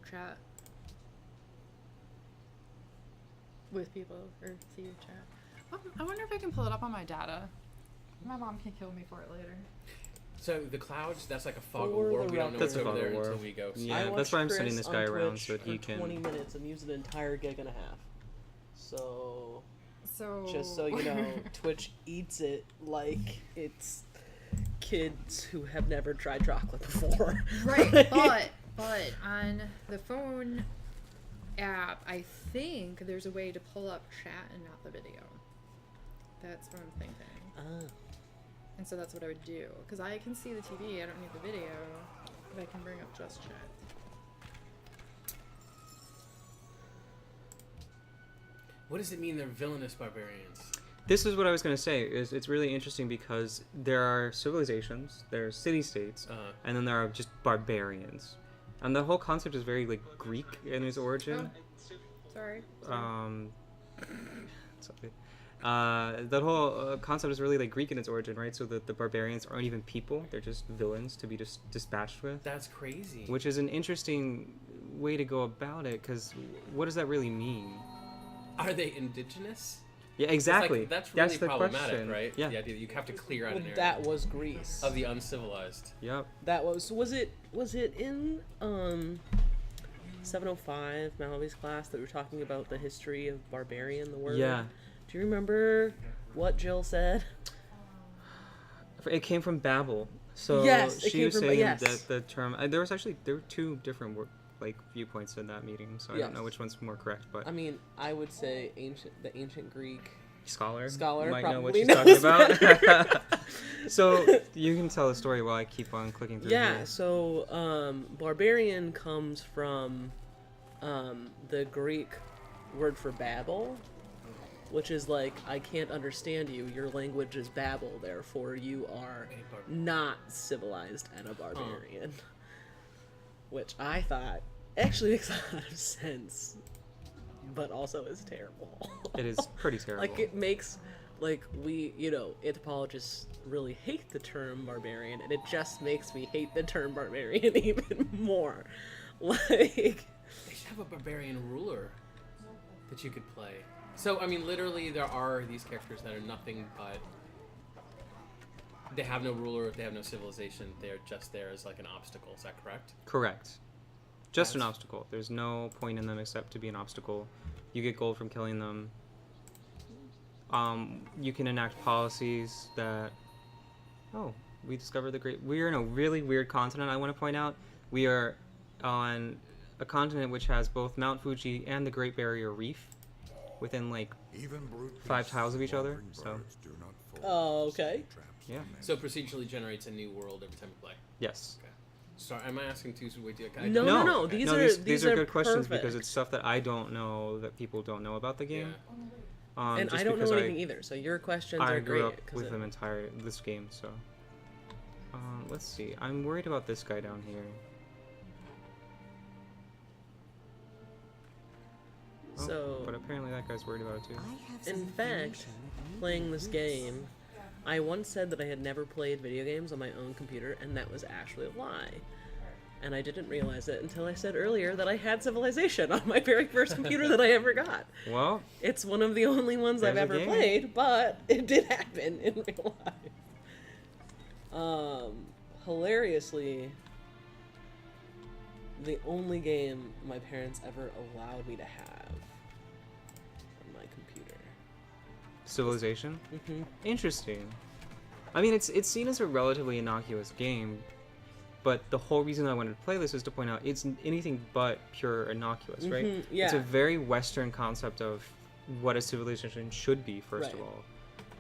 Speaker 2: chat with people or see your chat. I wonder if I can pull it up on my data. My mom can kill me for it later.
Speaker 5: So the clouds, that's like a fog of
Speaker 4: For
Speaker 5: war.
Speaker 4: the
Speaker 5: We don't know
Speaker 3: That's
Speaker 5: what's
Speaker 3: a
Speaker 5: over
Speaker 3: fog
Speaker 5: there
Speaker 3: of war.
Speaker 5: until we go. See.
Speaker 3: Yeah,
Speaker 4: I
Speaker 3: that's
Speaker 4: watched
Speaker 3: why I'm sending
Speaker 4: Chris
Speaker 3: this guy
Speaker 4: on
Speaker 3: around
Speaker 4: Twitch
Speaker 3: so that he
Speaker 4: for
Speaker 3: can.
Speaker 4: 20 minutes and used an entire gig and a half. So
Speaker 2: So
Speaker 4: just so you know, Twitch eats it like it's kids who have never tried chocolate before.
Speaker 2: right, but on the phone app, I think there's a way to pull up chat and not the video. That's what I'm thinking. And so that's what I would do. Because I can see the TV, I don't need the video. But I can bring up just chat.
Speaker 5: What does it mean they're villainous barbarians?
Speaker 3: This is what I was going to say. Is it's really interesting because there are civilizations, there are city-states, and then there are just barbarians. And the whole concept is very like Greek in its origin.
Speaker 2: Sorry.
Speaker 3: Sorry. That whole concept is really like Greek in its origin, right? So that the barbarians aren't even people; they're just villains to be dispatched with.
Speaker 5: That's crazy.
Speaker 3: Which is an interesting way to go about it, because what does that really mean?
Speaker 5: Are they indigenous?
Speaker 3: Yeah, exactly.
Speaker 5: Like, that's really
Speaker 3: the
Speaker 5: problematic,
Speaker 3: question.
Speaker 5: right?
Speaker 3: Yeah.
Speaker 5: The idea that you have to clear out
Speaker 4: Well,
Speaker 5: an area
Speaker 4: that was Greece.
Speaker 5: of the uncivilized.
Speaker 3: Yep.
Speaker 4: That was it in 705 Malaby's class that we were talking about the history of barbarian, the word?
Speaker 3: Yeah.
Speaker 4: Do you remember what Jill said?
Speaker 3: It came from Babel. So
Speaker 4: Yes, it
Speaker 3: she
Speaker 4: came
Speaker 3: was
Speaker 4: from-
Speaker 3: saying
Speaker 4: yes.
Speaker 3: that the term there were 2 different viewpoints in that meeting, so I
Speaker 4: Yes.
Speaker 3: don't know which one's more correct, but
Speaker 4: I mean, I would say the ancient Greek
Speaker 3: scholar
Speaker 4: Scholar
Speaker 3: might know what
Speaker 4: probably
Speaker 3: she's talking
Speaker 4: knows
Speaker 3: about. So you can tell the story while I keep on clicking through.
Speaker 4: Yeah,
Speaker 3: here.
Speaker 4: so barbarian comes from the Greek word for Babel, which is like, I can't understand you, your language is Babel, therefore you are not civilized and a barbarian. Which I thought actually makes a lot of sense, but also is terrible.
Speaker 3: It is pretty terrible.
Speaker 4: Like, it makes, like, we, anthropologists really hate the term barbarian, and it just makes me hate the term barbarian even more. Like,
Speaker 5: They should have a barbarian ruler that you could play. So, I mean, literally, there are these characters that are nothing but... They have no ruler, they have no civilization, they're just there as like an obstacle, is that correct?
Speaker 3: Correct. Just an obstacle. There's no point in them except to be an obstacle. You get gold from killing them. You can enact policies that... Oh, We discovered the great... We're in a really weird continent, I want to point out. We are on a continent which has both Mount Fuji and the Great Barrier Reef within, like, 5 tiles of each other, so...
Speaker 4: Oh, okay.
Speaker 3: Yeah.
Speaker 5: So procedurally generates a new world every time you play.
Speaker 3: Yes.
Speaker 5: Okay. Sorry, am I asking too way too?
Speaker 4: No.
Speaker 3: These are good questions
Speaker 4: perfect.
Speaker 3: because it's stuff that I don't know that people don't know about the game.
Speaker 5: Yeah.
Speaker 4: And I don't know anything either, so your questions
Speaker 3: I
Speaker 4: are
Speaker 3: grew
Speaker 4: great.
Speaker 3: up with this game, so... let's see. I'm worried about this guy down here.
Speaker 4: So,
Speaker 3: but apparently that guy's worried about it too.
Speaker 4: In fact, playing this game, I once said that I had never played video games on my own computer, and that was actually a lie. And I didn't realize it until I said earlier that I had Civilization on my very first computer that I ever got.
Speaker 3: Well,
Speaker 4: it's one of the only ones I've ever played, but it did happen in real life. Hilariously, the only game my parents ever allowed me to have on my computer.
Speaker 3: Civilization?
Speaker 4: Mm-hmm.
Speaker 3: Interesting. I mean, it's seen as a relatively innocuous game, but the whole reason I wanted to play this is to point out it's anything but pure innocuous, right?
Speaker 4: Yeah.
Speaker 3: It's a very Western concept of what a civilization should be, first of all.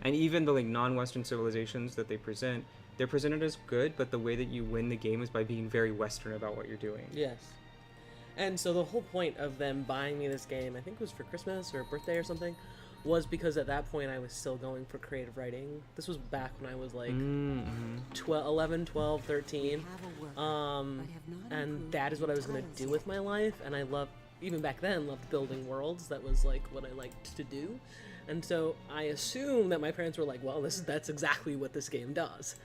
Speaker 3: And even the like non-Western civilizations that they present, they're presented as good, but the way that you win the game is by being very Western about what you're doing.
Speaker 4: Yes. And so the whole point of them buying me this game, I think it was for Christmas or birthday or something, was because at that point I was still going for creative writing. This was back when I was like 11, 12, 13. And that is what I was going to do with my life. And I loved, even back then, loved building worlds. That was like what I liked to do. And so I assume that my parents were like, well, that's exactly what this game does.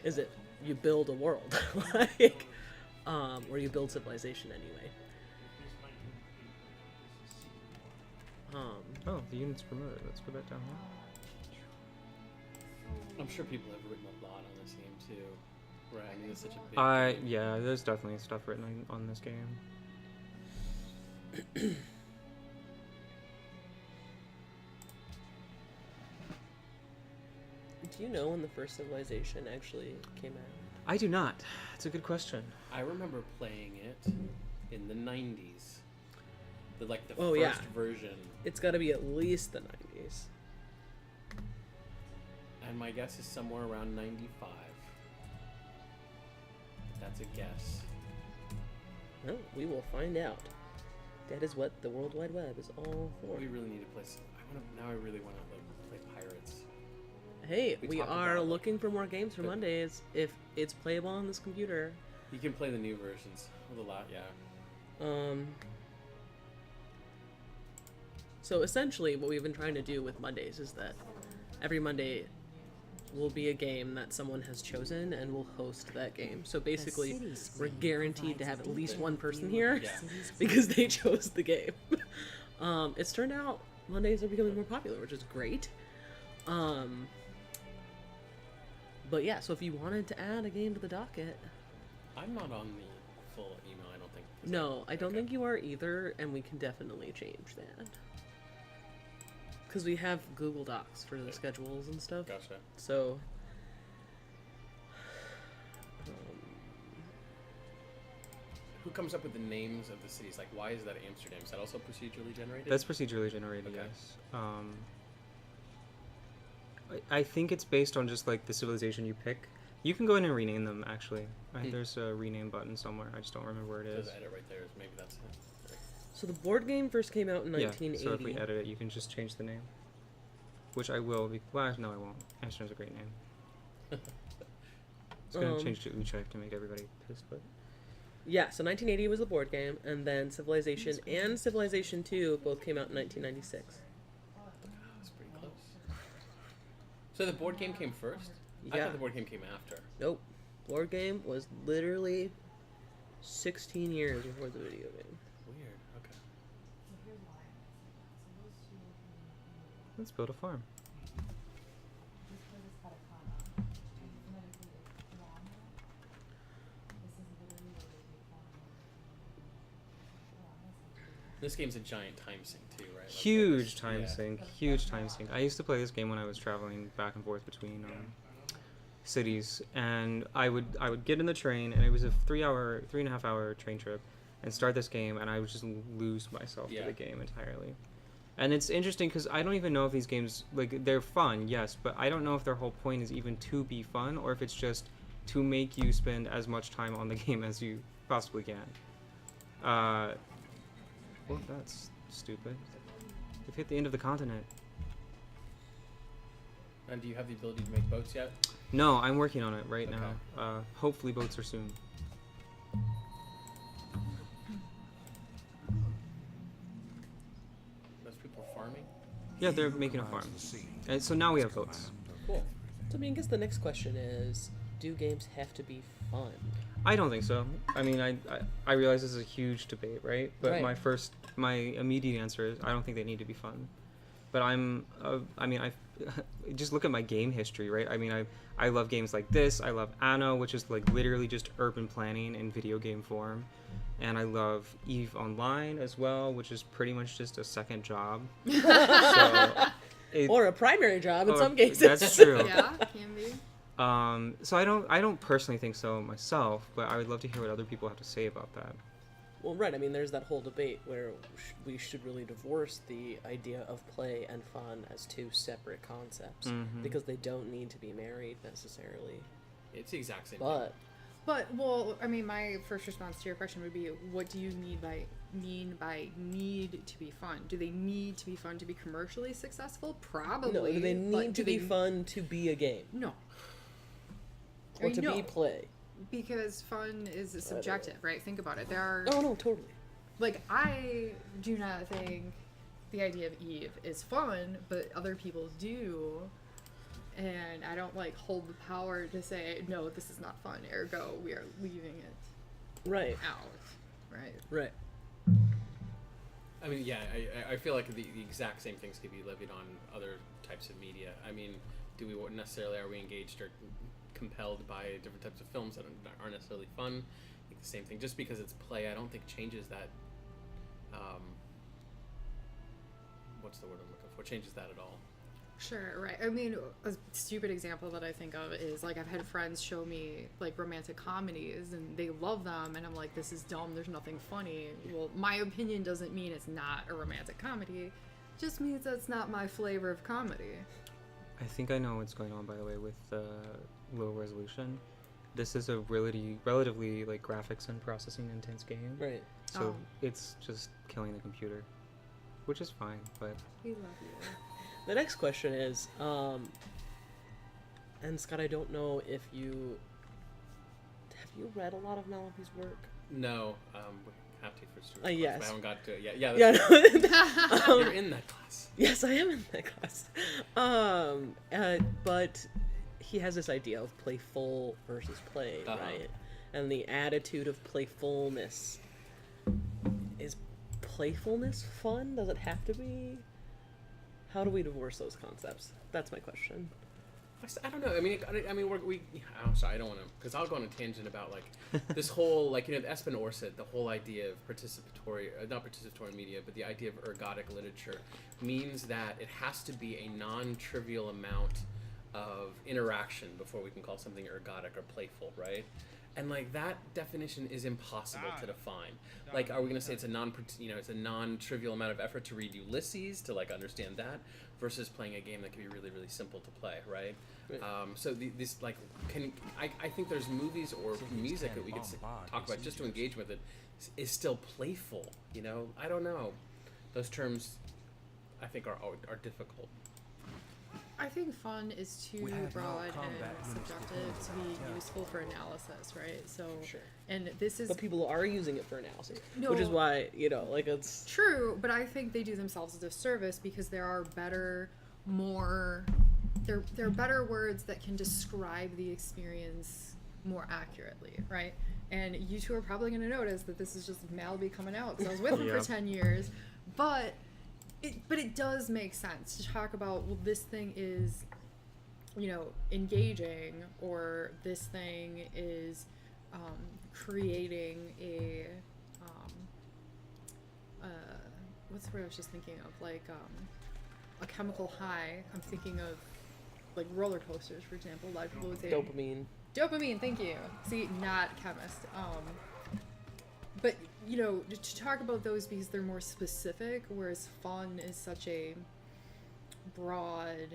Speaker 4: Is it you build a world, like, or you build civilization anyway.
Speaker 3: Oh, the unit's promoted. Let's go back down here.
Speaker 5: I'm sure people have written a lot on this game too. Right? I mean, it's such a big game.
Speaker 3: Yeah, there's definitely stuff written on this game.
Speaker 4: Do you know when the first Civilization actually came out?
Speaker 3: I do not. It's a good question.
Speaker 5: I remember playing it in the 90s. The
Speaker 4: Oh,
Speaker 5: first
Speaker 4: yeah.
Speaker 5: version.
Speaker 4: It's got to be at least the 90s.
Speaker 5: And my guess is somewhere around 95. That's a guess.
Speaker 4: Well, we will find out. That is what the World Wide Web is all for.
Speaker 5: We really need to play. Now I really want to play Pirates.
Speaker 4: Hey, we are looking for more games for Mondays. If it's playable on this computer.
Speaker 5: You can play the new versions. With a lot, yeah.
Speaker 4: So essentially, what we've been trying to do with Mondays is that every Monday will be a game that someone has chosen, and we'll host that game. So basically, we're guaranteed to have at least one person here because they chose the game. It's turned out Mondays are becoming more popular, which is great. But yeah, so if you wanted to add a game to the docket...
Speaker 5: I'm not on the full email, I don't think.
Speaker 4: No, I don't think you are either, and we can definitely change that. Because we have Google Docs for the schedules and stuff.
Speaker 5: Gotcha.
Speaker 4: So...
Speaker 5: Who comes up with the names of the cities? Like, why is that Amsterdam? Is that also procedurally generated?
Speaker 3: That's procedurally generated,
Speaker 5: Okay.
Speaker 3: yes. I think it's based on just, like, the civilization you pick. You can go in and rename them, actually. There's a rename button somewhere. I just don't remember where it is.
Speaker 5: There's edit right there. Maybe that's it.
Speaker 4: So the board game first came out in 1980.
Speaker 3: Yeah, so if we edit it, you can just change the name. Which I will. Well, no, I won't. Amsterdam's a great name. It's going to change to Utrecht to make everybody pissed, but...
Speaker 4: Yeah, so 1980 was the board game, and then Civilization and Civilization 2 both came out in 1996.
Speaker 5: That's pretty close. So the board game came first? I
Speaker 4: Yeah.
Speaker 5: thought the board game came after.
Speaker 4: Nope. Board game was literally 16 years before the video game.
Speaker 5: Weird. Okay.
Speaker 3: Let's build a farm.
Speaker 5: This game's a giant time sink too, right? Like
Speaker 3: Huge time sink. Huge time sink. I used to play this game when I was traveling back and forth between cities, and I would get in the train, and it was a 3.5 hour train trip, and start this game, and I would just lose myself to the game entirely. And it's interesting because I don't even know if these games, like, they're fun, yes, but I don't know if their whole point is even to be fun, or if it's just to make you spend as much time on the game as you possibly can. Well, that's stupid. We've hit the end of the continent.
Speaker 5: And do you have the ability to make boats yet?
Speaker 3: No, I'm working on it right now. Hopefully boats are soon.
Speaker 5: Those people farming?
Speaker 3: Yeah, they're making a farm. And so now we have boats.
Speaker 4: Cool. So I mean, I guess the next question is, do games have to be fun?
Speaker 3: I don't think so. I mean, I realize this is a huge debate, right? But
Speaker 4: Right.
Speaker 3: my immediate answer is I don't think they need to be fun. But I just look at my game history, right? I mean, I love games like this. I love Anno, which is like literally just urban planning in video game form. And I love EVE Online as well, which is pretty much just a second job.
Speaker 4: Or a primary job in some cases.
Speaker 3: That's true.
Speaker 2: Yeah, can be.
Speaker 3: So I don't personally think so myself, but I would love to hear what other people have to say about that.
Speaker 4: Well, right. I mean, there's that whole debate where we should really divorce the idea of play and fun as two separate concepts because they don't need to be married necessarily.
Speaker 5: It's the exact same
Speaker 4: But
Speaker 2: Well, I mean, my first response to your question would be, what do you mean by need to be fun? Do they need to be fun to be commercially successful? Probably.
Speaker 4: no, do they
Speaker 2: but
Speaker 4: need to be fun to be a game
Speaker 2: No.
Speaker 4: or to be play?
Speaker 2: Because fun is subjective, right? Think about it. There are
Speaker 4: Oh no, totally.
Speaker 2: like, I do not think the idea of EVE is fun, but other people do. And I don't like hold the power to say, no, this is not fun, ergo we are leaving it
Speaker 4: Right.
Speaker 2: out. Right.
Speaker 4: Right.
Speaker 5: I mean, yeah, I feel like the exact same things could be levied on other types of media. I mean, are we engaged or compelled by different types of films that aren't necessarily fun? I think the same thing. Just because it's play, I don't think changes that. What's the word I'm looking for? Changes that at all.
Speaker 2: Sure, right. I mean, a stupid example that I think of is, like, I've had friends show me, like, romantic comedies, and they love them, and I'm like, this is dumb, there's nothing funny. Well, my opinion doesn't mean it's not a romantic comedy. It just means that's not my flavor of comedy.
Speaker 3: I think I know what's going on, by the way, with low resolution. This is a relatively like graphics and processing intense game.
Speaker 4: Right.
Speaker 3: So it's just killing the computer, which is fine, but...
Speaker 2: We love you.
Speaker 4: The next question is, and Scott, I don't know if you have you read a lot of Malaby's work?
Speaker 5: No, we have to for Stuart.
Speaker 4: Yes.
Speaker 5: I haven't got to it yet. Yeah,
Speaker 4: Yeah, no.
Speaker 5: you're in that class.
Speaker 4: Yes, I am in that class. But he has this idea of playful versus play, right? And the attitude of playfulness. Is playfulness fun? Does it have to be? How do we divorce those concepts? That's my question.
Speaker 5: I don't know. I mean, I'm sorry. I don't want to, because I'll go on a tangent about like this whole, like, the Espen said, the whole idea of not participatory media, but the idea of ergodic literature means that it has to be a non-trivial amount of interaction before we can call something ergodic or playful, right? And like that definition is impossible to define. Like, are we going to say it's a non-trivial amount of effort to read Ulysses to like understand that, versus playing a game that can be really, really simple to play, right? So I think there's movies or music that we could talk about just to engage with it is still playful. I don't know. Those terms, I think, are difficult.
Speaker 2: I think fun is too broad and subjective to be useful for analysis, right? So,
Speaker 4: Sure.
Speaker 2: And this is...
Speaker 4: But people are using it for analysis,
Speaker 2: No.
Speaker 4: which is why, like, it's...
Speaker 2: True, but I think they do themselves a disservice because there are better, there are better words that can describe the experience more accurately, right? And you two are probably going to notice that this is just Malaby coming out because I was with him for 10 years, but it does make sense to talk about, well, this thing is, engaging, or this thing is creating a what's the word I was just thinking of, like a chemical high. I'm thinking of like roller coasters, for example. A lot of people would say
Speaker 4: Dopamine,
Speaker 2: thank you. See, not chemist. But you know, to talk about those because they're more specific, whereas fun is such a broad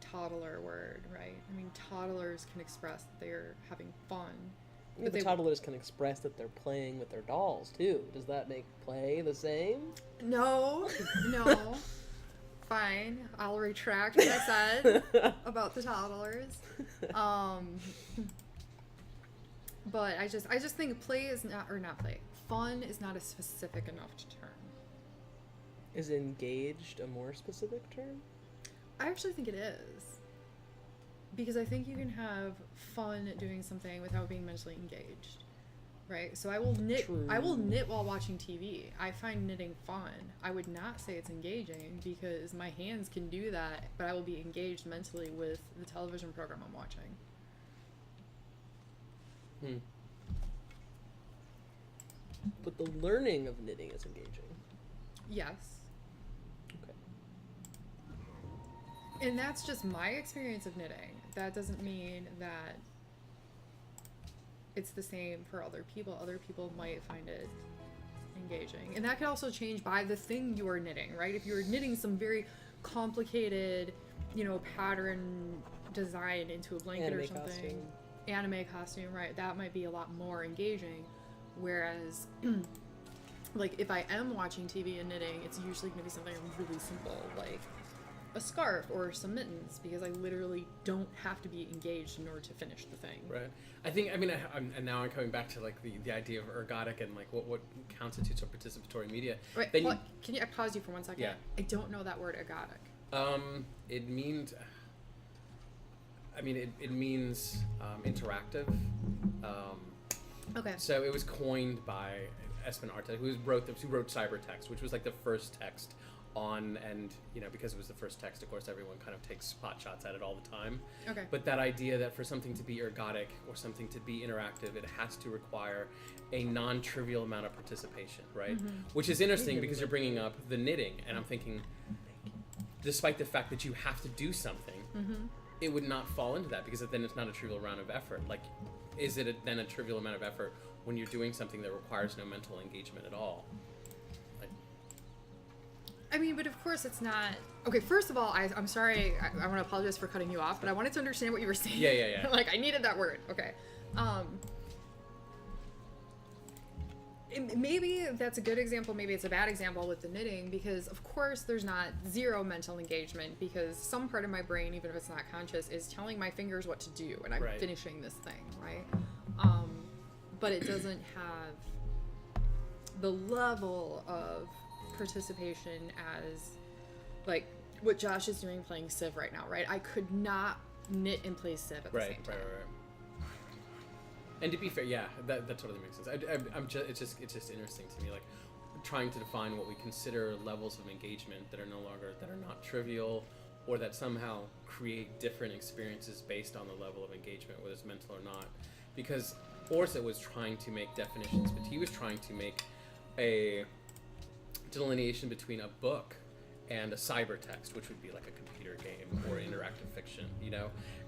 Speaker 2: toddler word, right? I mean, toddlers can express that they're having fun.
Speaker 4: Yeah, but toddlers can express that they're playing with their dolls too. Does that make play the same?
Speaker 2: No. Fine, I'll retract what I said about the toddlers. But I just think play is not play. Fun is not a specific enough term.
Speaker 4: Is engaged a more specific term?
Speaker 2: I actually think it is. Because I think you can have fun doing something without being mentally engaged. Right? So I will knit while watching TV. I find knitting fun. I would not say it's engaging because my hands can do that, but I will be engaged mentally with the television program I'm watching.
Speaker 4: But the learning of knitting is engaging.
Speaker 2: Yes.
Speaker 4: Okay.
Speaker 2: And that's just my experience of knitting. That doesn't mean that it's the same for other people. Other people might find it engaging. And that could also change by the thing you are knitting, right? If you're knitting some very complicated, pattern design into a blanket or something. Anime costume, right? That might be a lot more engaging. Whereas, like, if I am watching TV and knitting, it's usually going to be something really simple, like a scarf or some mittens, because I literally don't have to be engaged in order to finish the thing.
Speaker 5: Right. And now I'm coming back to like the idea of ergodic and like what constitutes a participatory media.
Speaker 2: Right. Can I pause you for 1 second?
Speaker 5: Yeah.
Speaker 2: I don't know that word ergodic.
Speaker 5: It means. It means interactive.
Speaker 2: Okay.
Speaker 5: So it was coined by Espen Arte, who wrote Cybertext, which was like the first text on, and because it was the first text, of course, everyone kind of takes spot shots at it all the time.
Speaker 2: Okay.
Speaker 5: But that idea that for something to be ergodic or something to be interactive, it has to require a non-trivial amount of participation, right? Mm-hmm. Which is interesting because you're bringing up the knitting, and I'm thinking, despite the fact that you have to do something, it would not fall into that because then it's not a trivial amount of effort. Like, is it then a trivial amount of effort when you're doing something that requires no mental engagement at all?
Speaker 2: But of course it's not. Okay, first of all, I'm sorry. I want to apologize for cutting you off, but I wanted to understand what you were saying.
Speaker 5: Yeah.
Speaker 2: Like, I needed that word. Okay. Maybe that's a good example. Maybe it's a bad example with the knitting because, of course, there's not zero mental engagement because some part of my brain, even if it's not conscious, is telling my fingers what to do, and I'm finishing this thing, right? But it doesn't have the level of participation as like what Josh is doing playing Civ right now, right? I could not knit and play Civ at the same time. Right.
Speaker 5: And to be fair, yeah, that totally makes sense. It's just interesting to me, like trying to define what we consider levels of engagement that are not trivial, or that somehow create different experiences based on the level of engagement, whether it's mental or not. Because Orsa was trying to make definitions, but he was trying to make a delineation between a book and a cybertext, which would be like a computer game or interactive fiction,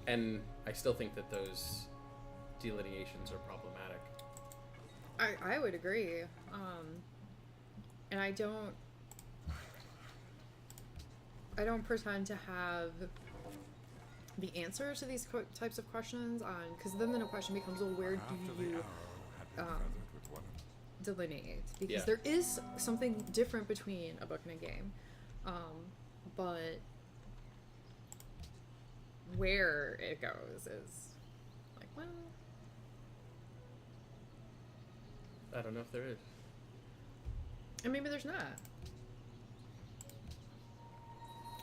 Speaker 5: And I still think that those delineations are problematic.
Speaker 2: I would agree. And I don't pretend to have the answers to these types of questions because then the question becomes, well, where do you delineate? Because there is something different between a book and a game, but where it goes is like, well,
Speaker 5: I don't know if there is.
Speaker 2: And maybe there's not.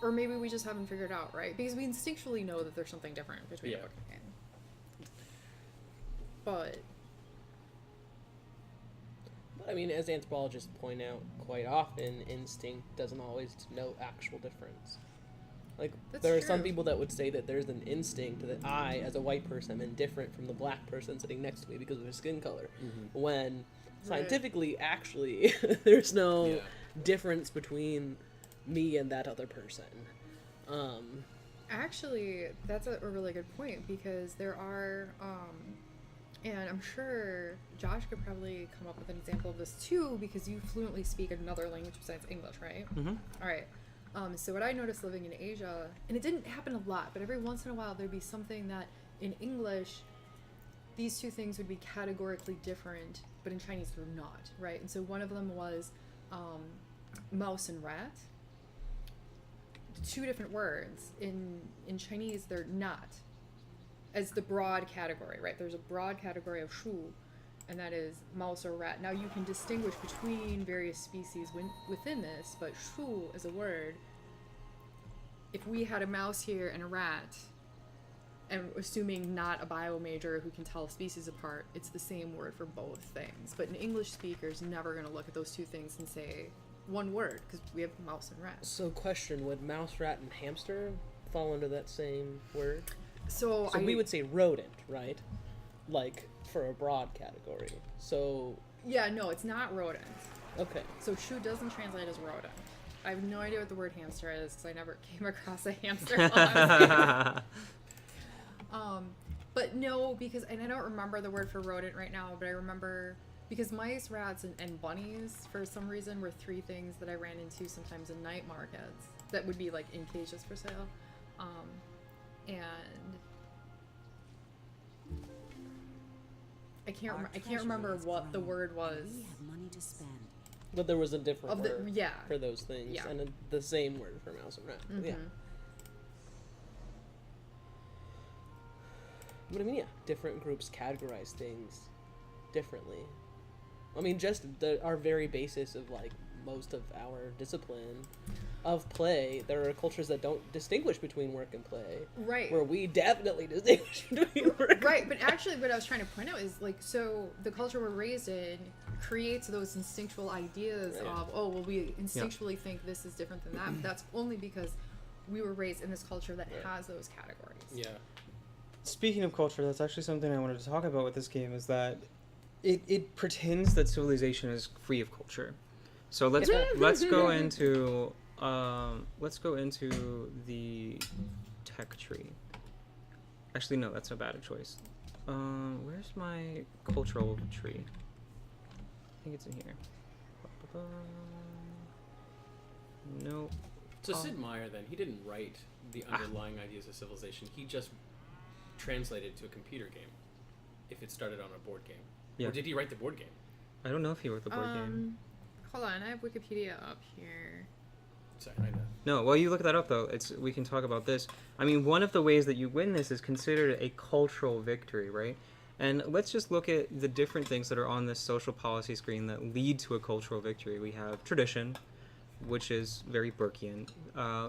Speaker 2: Or maybe we just haven't figured out, right? Because we instinctually know that there's something different between a book and a game. But
Speaker 4: as anthropologists point out quite often, instinct doesn't always denote actual difference. Like, there are some people that would say that there's an instinct that I, as a white person, am indifferent from the black person sitting next to me because of his skin color. Mm-hmm. When scientifically, actually, there's no difference between me and that other person.
Speaker 2: Actually, that's a really good point, because there are, and I'm sure Josh could probably come up with an example of this too, because you fluently speak another language besides English, right?
Speaker 3: Mm-hmm.
Speaker 2: All right. So what I noticed living in Asia, and it didn't happen a lot, but every once in a while there'd be something that in English, these two things would be categorically different, but in Chinese they're not, right? And so one of them was mouse and rat. Two different words. In Chinese, they're not, as the broad category, right? There's a broad category of shu, and that is mouse or rat. Now you can distinguish between various species within this, but shu as a word, if we had a mouse here and a rat, and assuming not a bio major who can tell species apart, it's the same word for both things. But an English speaker is never going to look at those two things and say one word, because we have mouse and rat.
Speaker 4: So question, would mouse, rat, and hamster fall under that same word?
Speaker 2: So
Speaker 4: we would say rodent, right? Like, for a broad category. So...
Speaker 2: Yeah, no, it's not rodent.
Speaker 4: Okay.
Speaker 2: So shu doesn't translate as rodent. I have no idea what the word hamster is, because I never came across a hamster while I was here. But no, because, and I don't remember the word for rodent right now, but I remember, because mice, rats, and bunnies, for some reason, were three things that I ran into sometimes in night markets that would be like in cages for sale. And I can't remember what the word was.
Speaker 7: We have money to spend.
Speaker 4: But there was a different word
Speaker 2: yeah.
Speaker 4: for those things,
Speaker 2: Yeah.
Speaker 4: and the same word for mouse and rat.
Speaker 2: Mm-hmm.
Speaker 4: Yeah. But I mean, yeah, different groups categorize things differently. I mean, just our very basis of, like, most of our discipline of play, there are cultures that don't distinguish between work and play.
Speaker 2: Right.
Speaker 4: Where we definitely distinguish between work and
Speaker 2: Right, but actually what I was trying to point out is, like, so the culture we're raised in creates those instinctual ideas of, oh, well, we instinctually think this is different than that, but that's only because we were raised in this culture that has those categories.
Speaker 5: Yeah.
Speaker 3: Speaking of culture, that's actually something I wanted to talk about with this game, is that it pretends that civilization is free of culture. So let's go into the tech tree. Actually, no, that's a bad choice. Where's my cultural tree? I think it's in here. Nope.
Speaker 5: So Sid Meier, then, he didn't write the underlying ideas of civilization. He just translated it to a computer game. If it started on a board game.
Speaker 3: Yeah.
Speaker 5: Or did he write the board game?
Speaker 3: I don't know if he wrote the board game.
Speaker 2: Hold on, I have Wikipedia up here.
Speaker 5: Sorry, I know.
Speaker 3: No, well, you look that up, though. We can talk about this. I mean, one of the ways that you win this is considered a cultural victory, right? And let's just look at the different things that are on this social policy screen that lead to a cultural victory. We have tradition, which is very Burkean,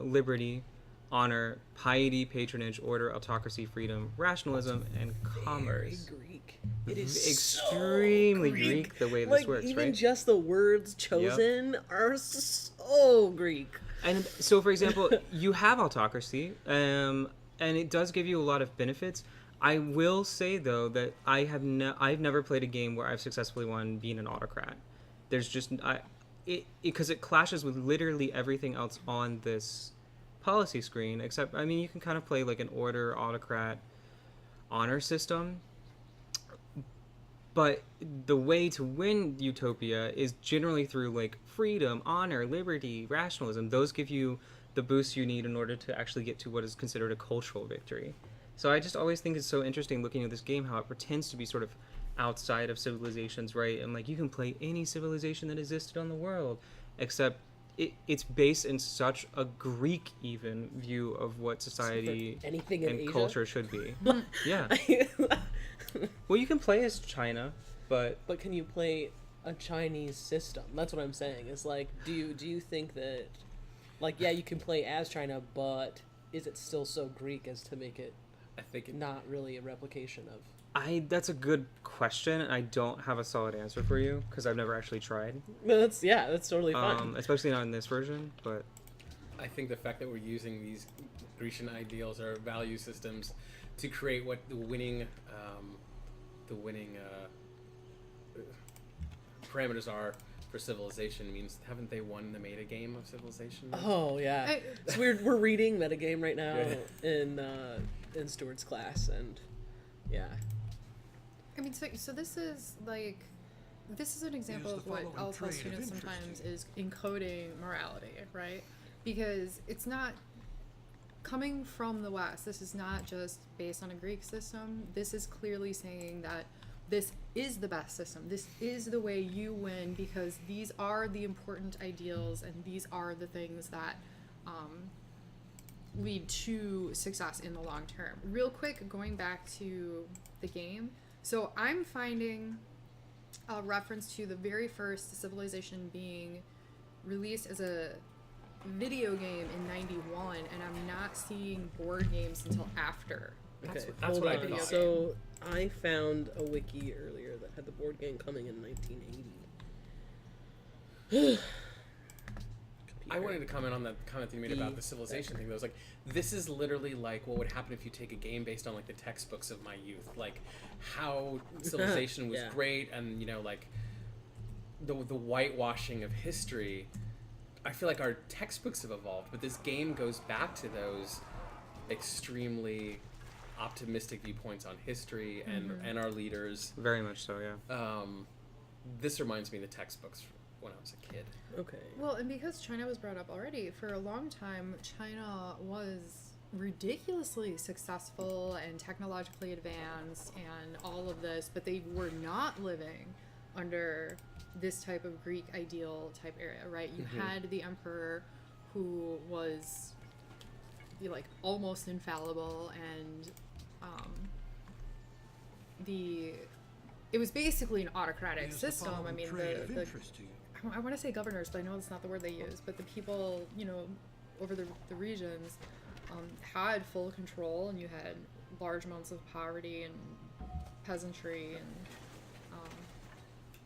Speaker 3: liberty, honor, piety, patronage, order, autocracy, freedom, rationalism, and commerce.
Speaker 4: Very Greek. It is
Speaker 3: extremely
Speaker 4: so
Speaker 3: Greek the way this
Speaker 4: like,
Speaker 3: works,
Speaker 4: even
Speaker 3: right?
Speaker 4: just the words chosen are so Greek.
Speaker 3: And so, for example, you have autocracy, and it does give you a lot of benefits. I will say, though, that I've never played a game where I've successfully won being an autocrat. There's just because it clashes with literally everything else on this policy screen, except, I mean, you can kind of play like an order, autocrat, honor system. But the way to win Utopia is generally through, like, freedom, honor, liberty, rationalism. Those give you the boost you need in order to actually get to what is considered a cultural victory. So I just always think it's so interesting looking at this game, how it pretends to be sort of outside of civilizations, right? And, like, you can play any civilization that existed on the world, except it's based in such a Greek, even, view of what society
Speaker 4: in
Speaker 3: and
Speaker 4: Asia?
Speaker 3: culture should be. Yeah. Well, you can play as China, but
Speaker 4: can you play a Chinese system? That's what I'm saying. It's like, do you think that, like, yeah, you can play as China, but is it still so Greek as to make it,
Speaker 5: I think
Speaker 4: not really a replication of?
Speaker 3: that's a good question, and I don't have a solid answer for you because I've never actually tried.
Speaker 4: That's totally fine.
Speaker 3: Especially not in this version, but
Speaker 5: I think the fact that we're using these Grecian ideals or value systems to create what the winning parameters are for Civilization means haven't they won the meta game of Civilization?
Speaker 4: Oh yeah. So we're reading metagame right now in Stuart's class, and yeah.
Speaker 2: I mean, so this is like, this is an example of what I'll tell students sometimes is encoding morality, right? Because it's not coming from the West. This is not just based on a Greek system. This is clearly saying that this is the best system. This is the way you win because these are the important ideals and these are the things that lead to success in the long term. Real quick, going back to the game. So I'm finding a reference to the very first Civilization being released as a video game in '91, and I'm not seeing board games until after.
Speaker 4: Okay,
Speaker 5: that's what I thought.
Speaker 4: So I found a wiki earlier that had the board game coming in 1980.
Speaker 5: I wanted to comment on the comment that you made about the Civilization thing. That was like, this is literally like what would happen if you take a game based on like the textbooks of my youth, like how Civilization was great, and you know, like the whitewashing of history. I feel like our textbooks have evolved, but this game goes back to those extremely optimistic viewpoints on history and our leaders.
Speaker 3: Very much so, yeah.
Speaker 5: This reminds me of the textbooks when I was a kid.
Speaker 4: Okay.
Speaker 2: Well, and because China was brought up already, for a long time, China was ridiculously successful and technologically advanced and all of this, but they were not living under this type of Greek ideal type area, right? You had the emperor who was like almost infallible, and it was basically an autocratic system. I mean, I want to say governors, but I know that's not the word they use, but the people, you know, over the regions had full control, and you had large amounts of poverty and peasantry, and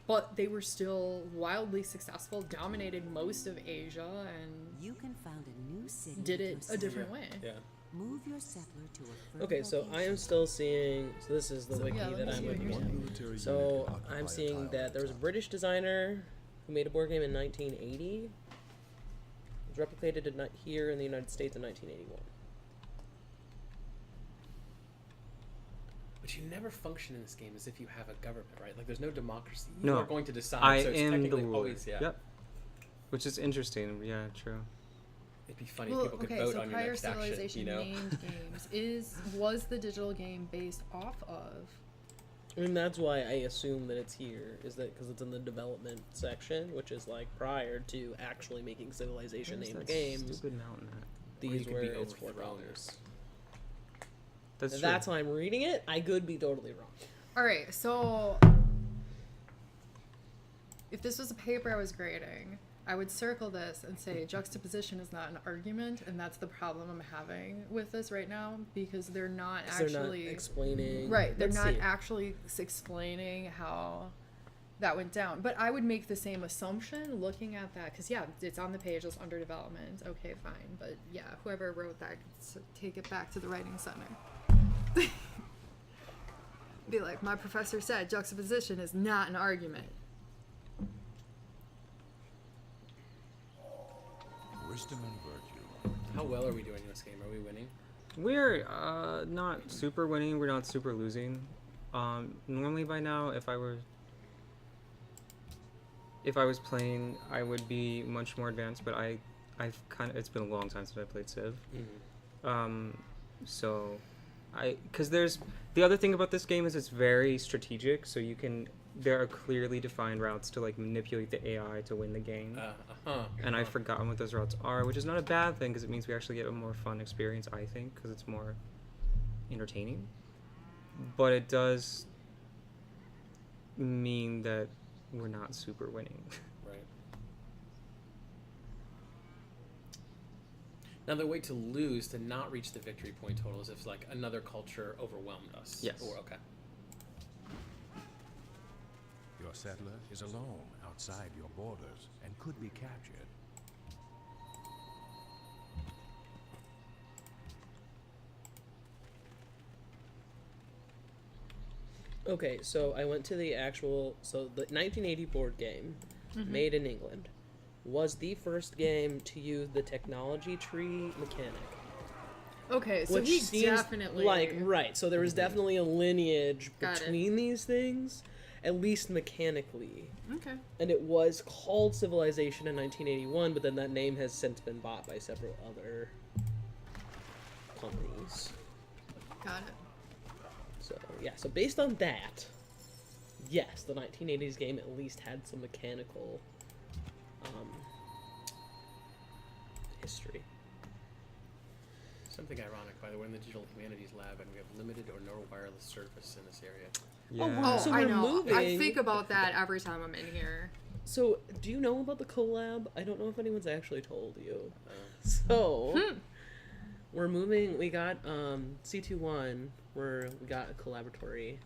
Speaker 2: but they were still wildly successful, dominated most of Asia, and
Speaker 7: You can found a new city.
Speaker 2: did
Speaker 7: with
Speaker 2: it
Speaker 7: your
Speaker 2: a different way.
Speaker 5: Yeah.
Speaker 7: Move your settler to a fertile
Speaker 4: Okay, so I am still seeing. So this is the wiki
Speaker 2: yeah, let
Speaker 4: that
Speaker 2: me
Speaker 4: I'm
Speaker 2: see what
Speaker 4: looking
Speaker 2: you're
Speaker 4: at.
Speaker 2: saying.
Speaker 4: So I'm seeing that there was a British designer who made a board game in 1980. It was replicated here in the United States in 1981.
Speaker 5: But you never function in this game as if you have a government, right? Like, there's no democracy. You
Speaker 3: No.
Speaker 5: are going to decide.
Speaker 3: I
Speaker 5: so it's
Speaker 3: am the
Speaker 5: technically
Speaker 3: ruler.
Speaker 5: always,
Speaker 3: Yep. Which is interesting. Yeah, true.
Speaker 5: It'd be funny
Speaker 2: Well,
Speaker 5: if people could
Speaker 2: okay,
Speaker 5: vote
Speaker 2: so
Speaker 5: on your
Speaker 2: prior
Speaker 5: next action,
Speaker 2: Civilization
Speaker 5: you know?
Speaker 2: named games was the digital game based off of?
Speaker 4: I mean, that's why I assume that it's here, is that because it's in the development section, which is like prior to actually making Civilization
Speaker 3: Where's
Speaker 4: named
Speaker 3: that
Speaker 4: games.
Speaker 3: Stupid mountain at?
Speaker 4: These
Speaker 5: could
Speaker 4: were
Speaker 5: be
Speaker 4: it's
Speaker 5: overthrown.
Speaker 4: $4.
Speaker 3: That's true.
Speaker 4: That's how I'm reading it. I could be totally wrong.
Speaker 2: All right, so if this was a paper I was grading, I would circle this and say juxtaposition is not an argument, and that's the problem I'm having with this right now, because they're not
Speaker 4: 'Cause they're
Speaker 2: actually
Speaker 4: not explaining.
Speaker 2: right. They're
Speaker 4: Let's
Speaker 2: not
Speaker 4: see.
Speaker 2: actually explaining how that went down. But I would make the same assumption looking at that, because yeah, it's on the page, it's under development. Okay, fine, but yeah, whoever wrote that, take it back to the writing center. Be like, my professor said juxtaposition is not an argument.
Speaker 6: Wisdom and virtue.
Speaker 5: How well are we doing in this game? Are we winning?
Speaker 3: We're not super winning. We're not super losing. Normally by now, if I was playing, I would be much more advanced. But it's been a long time since I played Civ. So because the other thing about this game is it's very strategic. So there are clearly defined routes to like manipulate the AI to win the game. And I've forgotten what those routes are, which is not a bad thing because it means we actually get a more fun experience, I think, because it's more entertaining. But it does mean that we're not super winning.
Speaker 5: Right. Now the way to lose, to not reach the victory point total, is if like another culture overwhelmed us.
Speaker 3: Yes.
Speaker 5: Or okay.
Speaker 8: Your settler is alone outside your borders and could be captured.
Speaker 4: Okay, so I went to the 1980 board game made in England, was the first game to use the technology tree mechanic.
Speaker 2: Okay, so
Speaker 4: Which
Speaker 2: he
Speaker 4: seems
Speaker 2: definitely
Speaker 4: right. So there was definitely a lineage
Speaker 2: Got it.
Speaker 4: between these things, at least mechanically.
Speaker 2: Okay.
Speaker 4: And it was called Civilization in 1981, but then that name has since been bought by several other companies.
Speaker 2: Got it.
Speaker 4: So yeah, so based on that, yes, the 1980s game at least had some mechanical history.
Speaker 5: Something ironic, by the way, in the Digital Humanities Lab, and we have limited or no wireless service in this area.
Speaker 2: Oh,
Speaker 4: So
Speaker 2: I
Speaker 4: we're
Speaker 2: know.
Speaker 4: moving.
Speaker 2: I think about that every time I'm in here.
Speaker 4: So, do you know about the collab? I don't know if anyone's actually told you. So, we're moving. We got C21, where we got collaboratory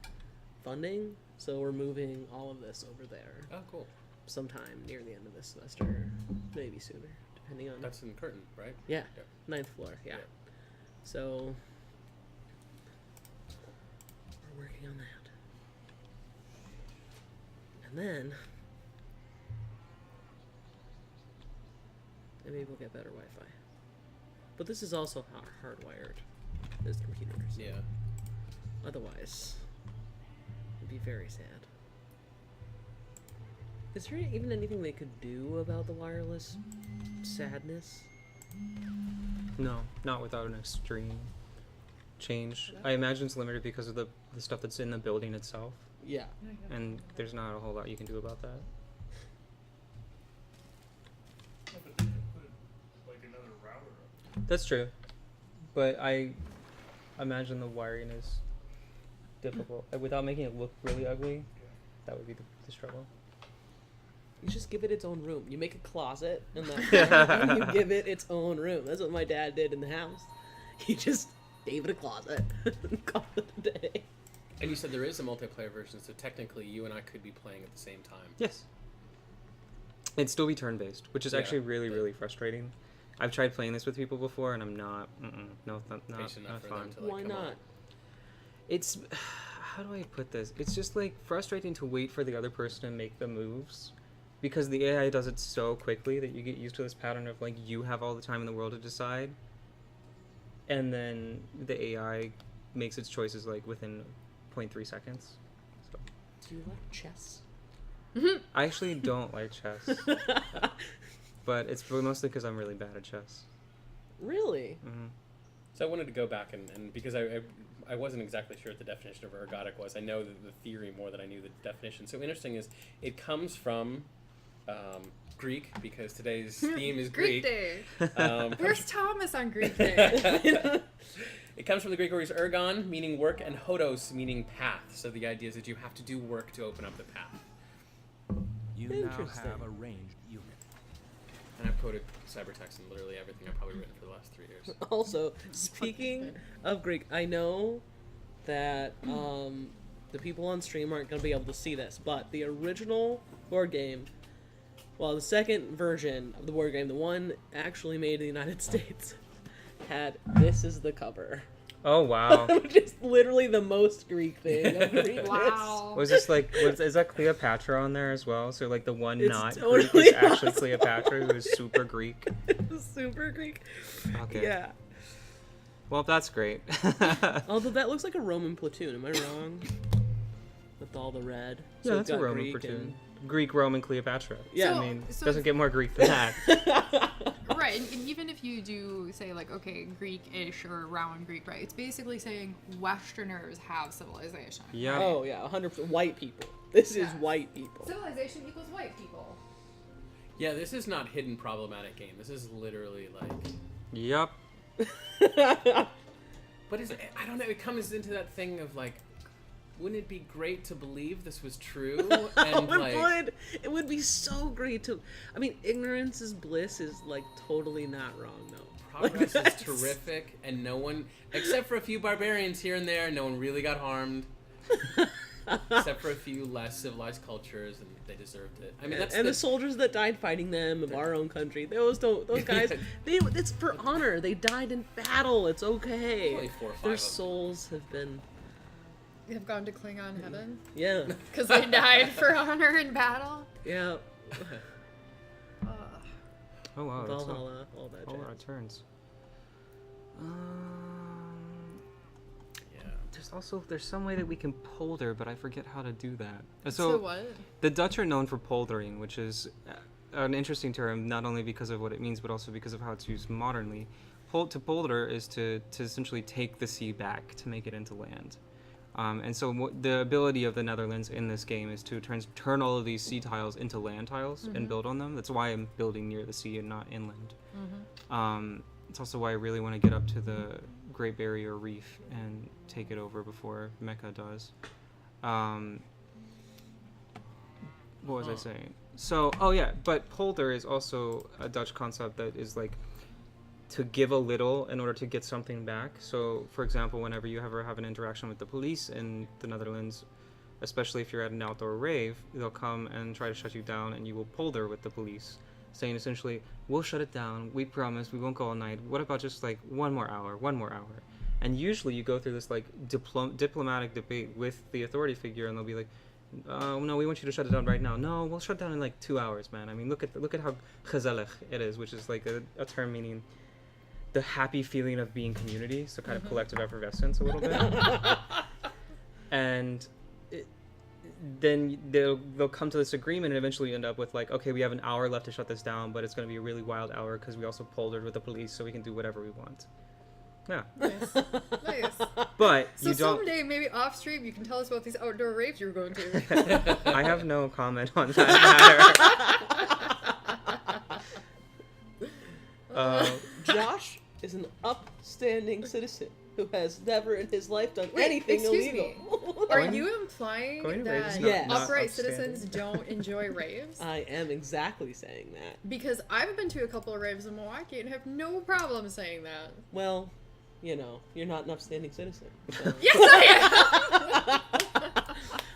Speaker 4: funding. So we're moving all of this over there
Speaker 5: Oh, cool.
Speaker 4: sometime near the end of this semester, maybe sooner, depending on.
Speaker 5: That's in Curtin, right?
Speaker 4: Yeah,
Speaker 5: Yeah.
Speaker 4: 9th floor. Yeah.
Speaker 5: Yeah.
Speaker 4: So we're working on that, and then maybe we'll get better Wi-Fi. But this is also hardwired, this computer. So
Speaker 5: Yeah.
Speaker 4: otherwise, it'd be very sad. Is there even anything they could do about the wireless sadness?
Speaker 3: No, not without an extreme change. I imagine it's limited because of the stuff that's in the building itself,
Speaker 4: Yeah.
Speaker 3: and there's not a whole lot you can do about that. That's true, but I imagine the wiring is difficult. Without making it look really ugly, that would be the struggle.
Speaker 4: You just give it its own room. You make a closet, and then you give it its own room. That's what my dad did in the house. He just gave it a closet and called it a day.
Speaker 5: And you said there is a multiplayer version, so technically you and I could be playing at the same time.
Speaker 3: Yes. It'd still be turn-based, which is
Speaker 5: Yeah,
Speaker 3: actually really,
Speaker 5: but-
Speaker 3: really frustrating. I've tried playing this with people before, and I'm not. Not
Speaker 5: Patient enough for
Speaker 3: fun.
Speaker 5: them to, like,
Speaker 4: Why
Speaker 5: come
Speaker 4: not?
Speaker 5: on.
Speaker 3: It's how do I put this? It's just like frustrating to wait for the other person to make the moves, because the AI does it so quickly that you get used to this pattern of like you have all the time in the world to decide, and then the AI makes its choices like within 0.3 seconds. So
Speaker 4: Do you like chess?
Speaker 3: I actually don't like chess, but it's mostly because I'm really bad at chess.
Speaker 4: Really?
Speaker 3: Hmm.
Speaker 5: So I wanted to go back and because I wasn't exactly sure what the definition of ergodic was. I know the theory more than I knew the definition. So interesting is it comes from Greek, because today's theme is Greek.
Speaker 2: Day.
Speaker 5: Where's
Speaker 2: Where's Thomas on Greek Day?
Speaker 5: It comes from the Greek word ergon, meaning work, and hodos, meaning path. So the idea is that you have to do work to open up the path.
Speaker 8: You now
Speaker 4: Interesting.
Speaker 8: have a ranged unit.
Speaker 5: And I've coded cybertext in literally everything I've probably written for the last 3 years.
Speaker 4: Also, speaking of Greek, I know that the people on stream aren't going to be able to see this, but the original board game, well, the second version of the board game, the one actually made in the United States, had this is the cover.
Speaker 3: Oh wow!
Speaker 4: Which is literally the most Greek thing of Greekness.
Speaker 2: Wow.
Speaker 3: Was this like is that Cleopatra on there as well? So like the one
Speaker 4: It's
Speaker 3: not
Speaker 4: totally
Speaker 3: Greek is actually
Speaker 4: awesome.
Speaker 3: Cleopatra, who is super Greek.
Speaker 4: Super Greek.
Speaker 3: Okay.
Speaker 4: Yeah.
Speaker 3: Well, that's great.
Speaker 4: Although that looks like a Roman platoon, am I wrong? With all the red.
Speaker 3: Yeah,
Speaker 4: So
Speaker 3: that's
Speaker 4: it's
Speaker 3: a
Speaker 4: got
Speaker 3: Roman
Speaker 4: Greek
Speaker 3: platoon. Greek, Roman, Cleopatra.
Speaker 4: Yeah.
Speaker 3: I mean,
Speaker 2: So-
Speaker 3: doesn't get more Greek than that.
Speaker 2: Right, and even if you do say like, okay, Greek-ish or around Greek, right? It's basically saying Westerners have civilization.
Speaker 3: Yeah.
Speaker 4: Oh yeah, 100% white people. This is
Speaker 2: Yeah.
Speaker 4: white people.
Speaker 2: Civilization equals white people.
Speaker 5: Yeah, this is not hidden problematic game. This is literally like...
Speaker 3: Yep.
Speaker 5: But is it, I don't know, it comes into that thing of like, wouldn't it be great to believe this was true? And
Speaker 4: It would be so great to. I mean, ignorance is bliss is like totally not wrong though.
Speaker 5: progress
Speaker 4: Like,
Speaker 5: is terrific, and no one, except for a few barbarians here and there, no one really got harmed. Except for a few less civilized cultures, and they deserved it. I mean, that's
Speaker 4: and the soldiers that died fighting them of our own country, those guys, it's for honor. They died in battle. It's okay.
Speaker 5: Only 4 or 5
Speaker 4: Their
Speaker 5: of them.
Speaker 4: souls have been,
Speaker 2: Have gone to Klingon heaven
Speaker 4: yeah,
Speaker 2: because they died for honor in battle.
Speaker 4: yeah.
Speaker 3: Oh wow, that's
Speaker 4: Valhalla, all that
Speaker 3: all our
Speaker 4: jazz.
Speaker 3: turns.
Speaker 5: Yeah.
Speaker 3: There's some way that we can polder, but I forget how to do that.
Speaker 2: So what?
Speaker 3: The Dutch are known for poldering, which is an interesting term, not only because of what it means, but also because of how it's used modernly. To polder is to essentially take the sea back to make it into land. And so the ability of the Netherlands in this game is to turn all of these sea tiles into land tiles and build on them. That's why I'm building near the sea and not inland. It's also why I really want to get up to the Great Barrier Reef and take it over before Mecca does. What was I saying? So, but polder is also a Dutch concept that is like to give a little in order to get something back. So, for example, whenever you ever have an interaction with the police in the Netherlands, especially if you're at an outdoor rave, they'll come and try to shut you down, and you will polder with the police, saying essentially, we'll shut it down, we promise, we won't go all night, what about just like one more hour. And usually you go through this like diplomatic debate with the authority figure, and they'll be like, no, we want you to shut it down right now. No, we'll shut down in like 2 hours, man. I mean, look at how gezellig it is, which is like a term meaning the happy feeling of being community, so kind of collective effervescence a little bit. And then they'll come to this agreement and eventually end up with like, okay, we have an hour left to shut this down, but it's going to be a really wild hour because we also poldered with the police, so we can do whatever we want. Yeah.
Speaker 2: Nice.
Speaker 3: But
Speaker 2: So
Speaker 3: you don't.
Speaker 2: someday, maybe off stream, you can tell us about these outdoor raves you were going to.
Speaker 3: I have no comment on that matter.
Speaker 4: Josh is an upstanding citizen who has never in his life done
Speaker 2: Wait,
Speaker 4: anything
Speaker 2: excuse
Speaker 4: illegal.
Speaker 2: Are you implying
Speaker 3: Going to raves
Speaker 2: that
Speaker 3: is
Speaker 4: not-
Speaker 3: not
Speaker 2: upright
Speaker 3: upstanding.
Speaker 2: citizens don't enjoy raves?
Speaker 4: I am exactly saying that.
Speaker 2: Because I've been to a couple of raves in Milwaukee and have no problem saying that.
Speaker 4: Well, you know, you're not an upstanding citizen. So.
Speaker 2: Yes, I am!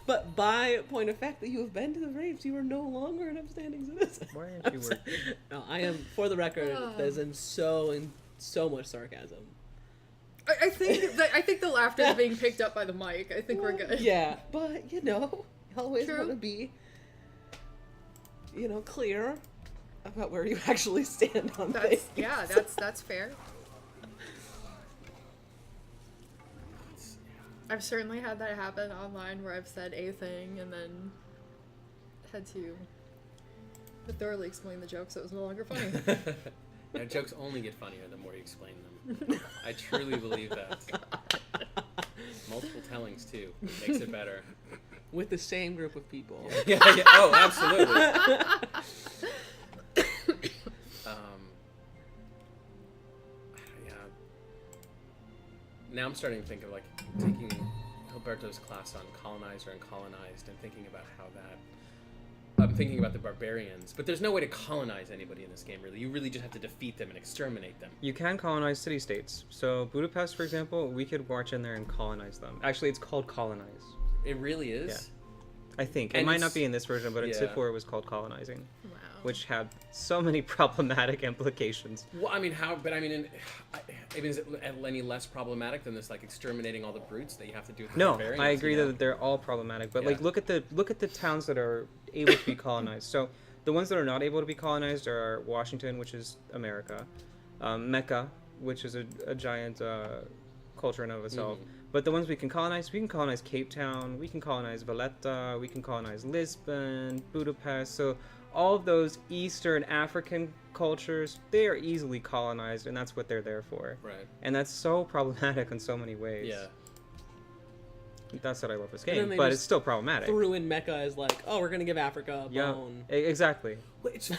Speaker 4: But by point of fact that you have been to the raves, you are no longer an upstanding citizen.
Speaker 3: Why aren't you working?
Speaker 4: No, I am, for the record, there's in so much sarcasm.
Speaker 2: I think the laughter is being picked up by the mic. I think we're good.
Speaker 4: Yeah, but you know, you always
Speaker 2: True.
Speaker 4: want to be, clear about where you actually stand on things.
Speaker 2: That's fair. I've certainly had that happen online where I've said a thing and then had to thoroughly explain the joke so it was no longer funny.
Speaker 5: Yeah, jokes only get funnier the more you explain them. I truly believe that. Multiple tellings too makes it better.
Speaker 4: With the same group of people.
Speaker 5: Yeah. Oh, absolutely. Now I'm starting to think of like taking Alberto's class on colonizer and colonized and thinking about how that. I'm thinking about the barbarians, but there's no way to colonize anybody in this game, really. You really just have to defeat them and exterminate them.
Speaker 3: You can colonize city-states. So Budapest, for example, we could march in there and colonize them. Actually, it's called colonize.
Speaker 5: It really is?
Speaker 3: Yeah. I think. It
Speaker 5: And
Speaker 3: might
Speaker 5: it's-
Speaker 3: not be in this version, but in
Speaker 5: yeah.
Speaker 3: Civ 4 it was called colonizing.
Speaker 2: Wow.
Speaker 3: Which had so many problematic implications.
Speaker 5: Well, I mean, is it any less problematic than this, like, exterminating all the brutes that you have to do with the
Speaker 3: No,
Speaker 5: barbarians?
Speaker 3: I agree
Speaker 5: you know?
Speaker 3: that they're all problematic, but
Speaker 5: Yeah.
Speaker 3: like look at the towns that are able to be colonized. So the ones that are not able to be colonized are Washington, which is America, Mecca, which is a giant culture in and of itself. But the ones we can colonize Cape Town, we can colonize Valletta, we can colonize Lisbon, Budapest. So all of those Eastern African cultures, they are easily colonized, and that's what they're there for.
Speaker 5: Right.
Speaker 3: And that's so problematic in so many ways.
Speaker 5: Yeah.
Speaker 3: That's what I love this
Speaker 4: And then
Speaker 3: game,
Speaker 4: they
Speaker 3: but
Speaker 4: just
Speaker 3: it's still problematic.
Speaker 4: Threw in Mecca as like, oh, we're gonna give Africa a
Speaker 3: Yeah,
Speaker 4: bone.
Speaker 3: exactly.
Speaker 5: Well, it's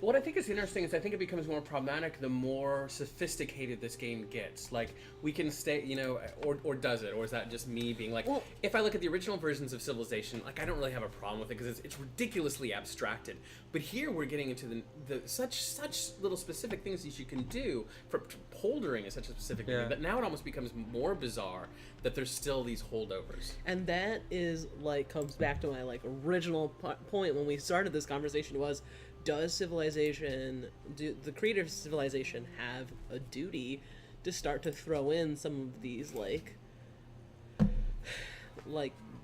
Speaker 5: what I think is interesting is I think it becomes more problematic the more sophisticated this game gets. Like, we can stay, or does it? Or is that just me being like,
Speaker 4: Well-
Speaker 5: if I look at the original versions of Civilization, like, I don't really have a problem with it because it's ridiculously abstracted. But here we're getting into the such little specific things that you can do. For poldering is such a specific thing that now it almost becomes more bizarre that there's still these holdovers.
Speaker 4: And that is like comes back to my like original point when we started this conversation was, does the creator of Civilization have a duty to start to throw in some of these like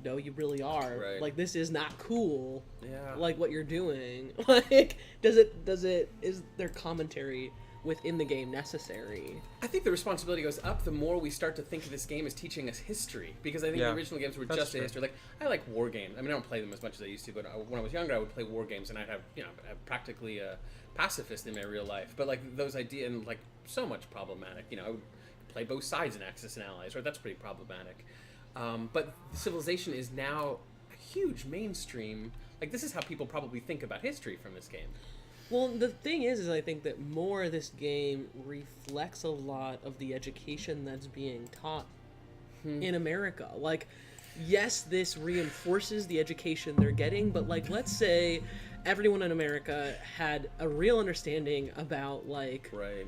Speaker 4: no, you really are.
Speaker 5: Right.
Speaker 4: Like, this is not cool.
Speaker 5: Yeah.
Speaker 4: Like, what you're doing. Like, is there commentary within the game necessary?
Speaker 5: I think the responsibility goes up the more we start to think of this game as teaching us history, because I think the original games were just a history. Like, I like war games. I mean, I don't play them as much as I used to, but when I was younger, I would play war games, and I'd have, I'm practically a pacifist in my real life. But like those ideas, and like so much problematic. I would play both sides in Axis and Allies, right? That's pretty problematic. But Civilization is now a huge mainstream. Like, this is how people probably think about history from this game.
Speaker 4: Well, the thing is I think that more of this game reflects a lot of the education that's being taught in America. Like, yes, this reinforces the education they're getting, but, like, let's say everyone in America had a real understanding about, like,
Speaker 5: right.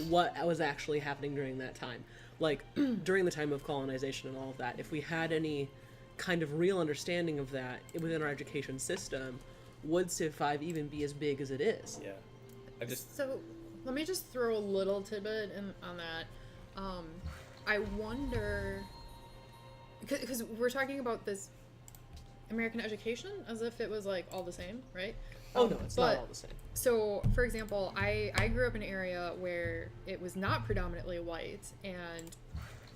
Speaker 4: What was actually happening during that time. Like, during the time of colonization and all of that. If we had any kind of real understanding of that within our education system, would Civ 5 even be as big as it is?
Speaker 5: Yeah.
Speaker 2: So, let me just throw a little tidbit on that. I wonder... Because we're talking about this American education as if it was, like, all the same, right?
Speaker 4: Oh, no, it's not all the same.
Speaker 2: So, for example, I grew up in an area where it was not predominantly white, and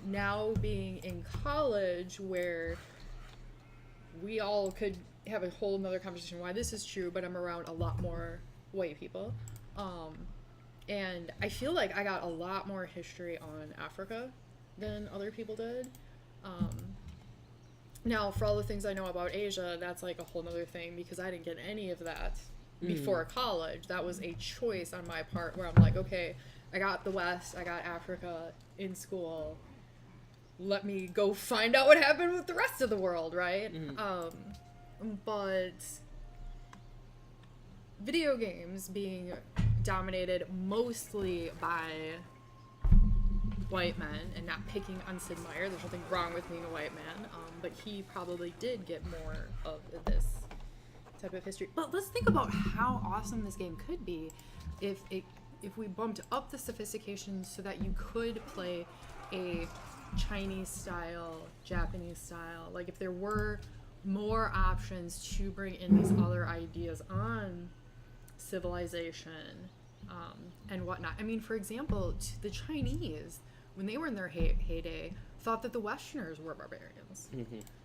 Speaker 2: now being in college where we all could have a whole nother conversation why this is true, but I'm around a lot more white people. And I feel like I got a lot more history on Africa than other people did. Now, for all the things I know about Asia, that's like a whole nother thing, because I didn't get any of that before college. That was a choice on my part where I'm like, okay, I got the West, I got Africa in school. Let me go find out what happened with the rest of the world, right? But video games being dominated mostly by white men, and not picking on Sid Meier, there's nothing wrong with being a white man, but he probably did get more of this type of history. But let's think about how awesome this game could be if we bumped up the sophistication so that you could play a Chinese style, Japanese style, like if there were more options to bring in these other ideas on civilization and whatnot. I mean, for example, the Chinese, when they were in their heyday, thought that the Westerners were barbarians.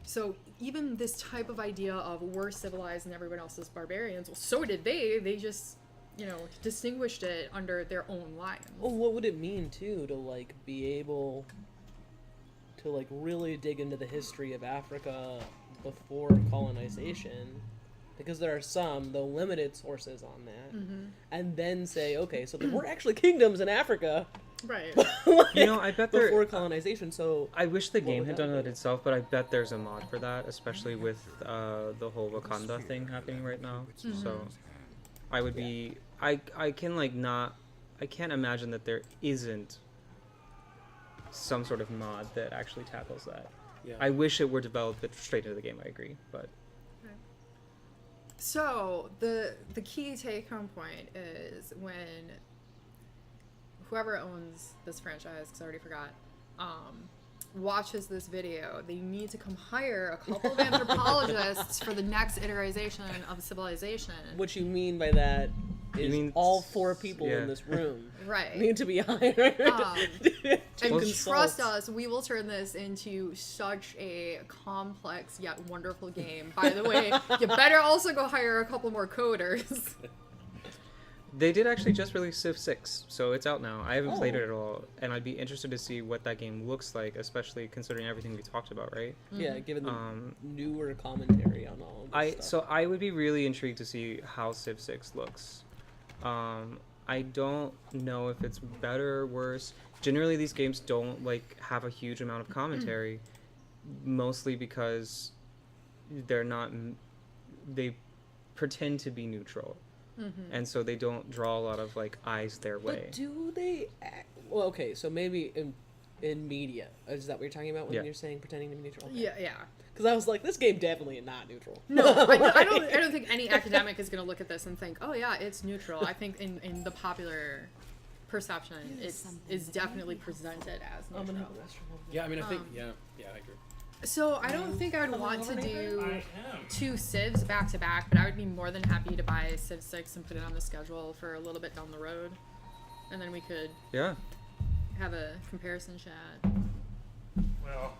Speaker 2: So even this type of idea of we're civilized and everyone else is barbarians, well, so did they. They just, distinguished it under their own lines.
Speaker 4: Well, what would it mean, too, to, like, be able to, like, really dig into the history of Africa before colonization? Because there are some, though limited, sources on that. And then say, okay, so there were actually kingdoms in Africa.
Speaker 2: Right.
Speaker 3: Like, I bet there...
Speaker 4: Before colonization, so...
Speaker 3: I wish the game had done that itself, but I bet there's a mod for that, especially with the whole Wakanda thing happening right now. So, I would be... I can, like, not... I can't imagine that there isn't some sort of mod that actually tackles that.
Speaker 5: Yeah.
Speaker 3: I wish it were developed straight into the game, I agree, but...
Speaker 2: So, the key take-home point is when whoever owns this franchise, because I already forgot, watches this video, they need to come hire a couple of anthropologists for the next iteration of Civilization.
Speaker 4: What you mean by that is all 4 people in this room
Speaker 2: right.
Speaker 4: need to be hired.
Speaker 2: And trust us, we will turn this into such a complex yet wonderful game. By the way, you better also go hire a couple more coders.
Speaker 3: They did actually just release Civ 6, so it's out now. I haven't played it at all, and I'd be interested to see what that game looks like, especially considering everything we talked about, right?
Speaker 4: Yeah, given the newer commentary on all of this stuff.
Speaker 3: So I would be really intrigued to see how Civ 6 looks. I don't know if it's better or worse. Generally, these games don't have a huge amount of commentary, mostly because they're not. They pretend to be neutral, and so they don't draw a lot of eyes their way.
Speaker 4: But do they? Well, okay, so maybe in media, is that what you're talking about when you're saying pretending to be neutral? Okay.
Speaker 2: Yeah.
Speaker 4: Because I was like, this game definitely is not neutral.
Speaker 2: No, I don't think any academic is going to look at this and think, oh yeah, it's neutral. I think in the popular perception, it is definitely presented as neutral.
Speaker 5: Yeah, I mean, I think, yeah, I agree.
Speaker 2: So I don't think I would want to
Speaker 1: I
Speaker 2: do
Speaker 1: am.
Speaker 2: 2 Civs back to back, but I would be more than happy to buy Civ 6 and put it on the schedule for a little bit down the road, and then we could
Speaker 3: Yeah.
Speaker 2: have a comparison chat.
Speaker 1: Well,